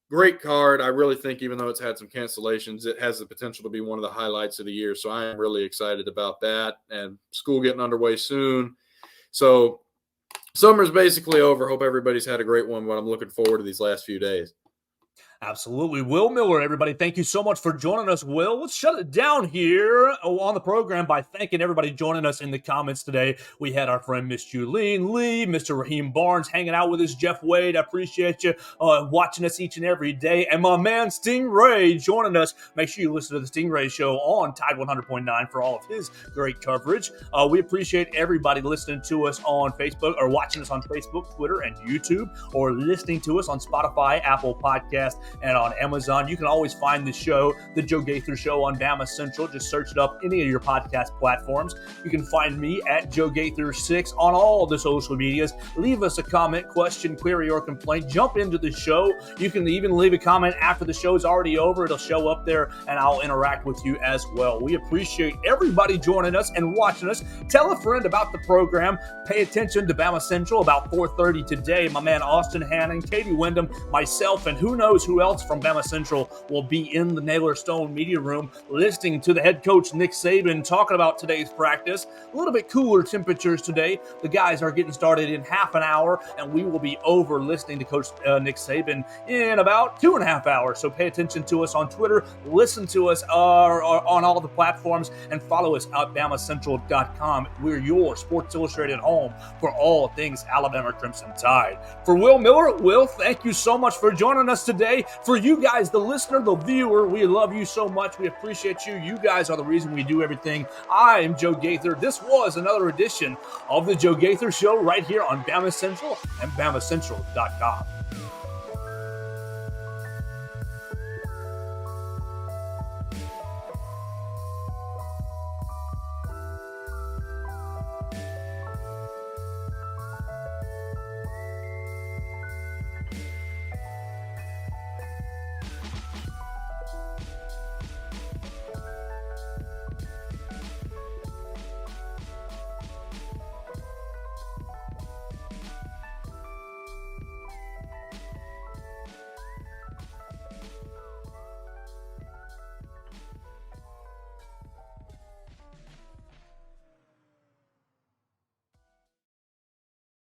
Great card. I really think even though it's had some cancellations, it has the potential to be one of the highlights of the year. So I am really excited about that, and school getting underway soon. So summer's basically over. Hope everybody's had a great one, but I'm looking forward to these last few days. Absolutely. Will Miller, everybody, thank you so much for joining us, Will. Let's shut it down here on the program by thanking everybody joining us in the comments today. We had our friend Miss Julene Lee, Mr. Raheem Barnes hanging out with us, Jeff Wade. I appreciate you watching us each and every day. And my man Stingray joining us. Make sure you listen to the Stingray Show on Tide 100.9 for all of his great coverage. We appreciate everybody listening to us on Facebook, or watching us on Facebook, Twitter, and YouTube, or listening to us on Spotify, Apple Podcasts, and on Amazon. You can always find the show, The Joe Gaither Show, on BamaCentral. Just search it up any of your podcast platforms. You can find me at Joe Gaither 6 on all the social medias. Leave us a comment, question, query, or complaint. Jump into the show. You can even leave a comment after the show's already over. It'll show up there, and I'll interact with you as well. We appreciate everybody joining us and watching us. Tell a friend about the program. Pay attention to BamaCentral about 4:30 today. My man Austin Hannon, Katie Wyndham, myself, and who knows who else from BamaCentral will be in the Naylor Stone media room listening to the head coach Nick Saban talking about today's practice. A little bit cooler temperatures today. The guys are getting started in half an hour, and we will be over listening to Coach Nick Saban in about 2.5 hours. So pay attention to us on Twitter, listen to us on all the platforms, and follow us at BamaCentral.com. We're your Sports Illustrated home for all things Alabama Crimson Tide. For Will Miller, Will, thank you so much for joining us today. For you guys, the listener, the viewer, we love you so much. We appreciate you. You guys are the reason we do everything. I am Joe Gaither. This was another edition of the Joe Gaither Show right here on BamaCentral and BamaCentral.com.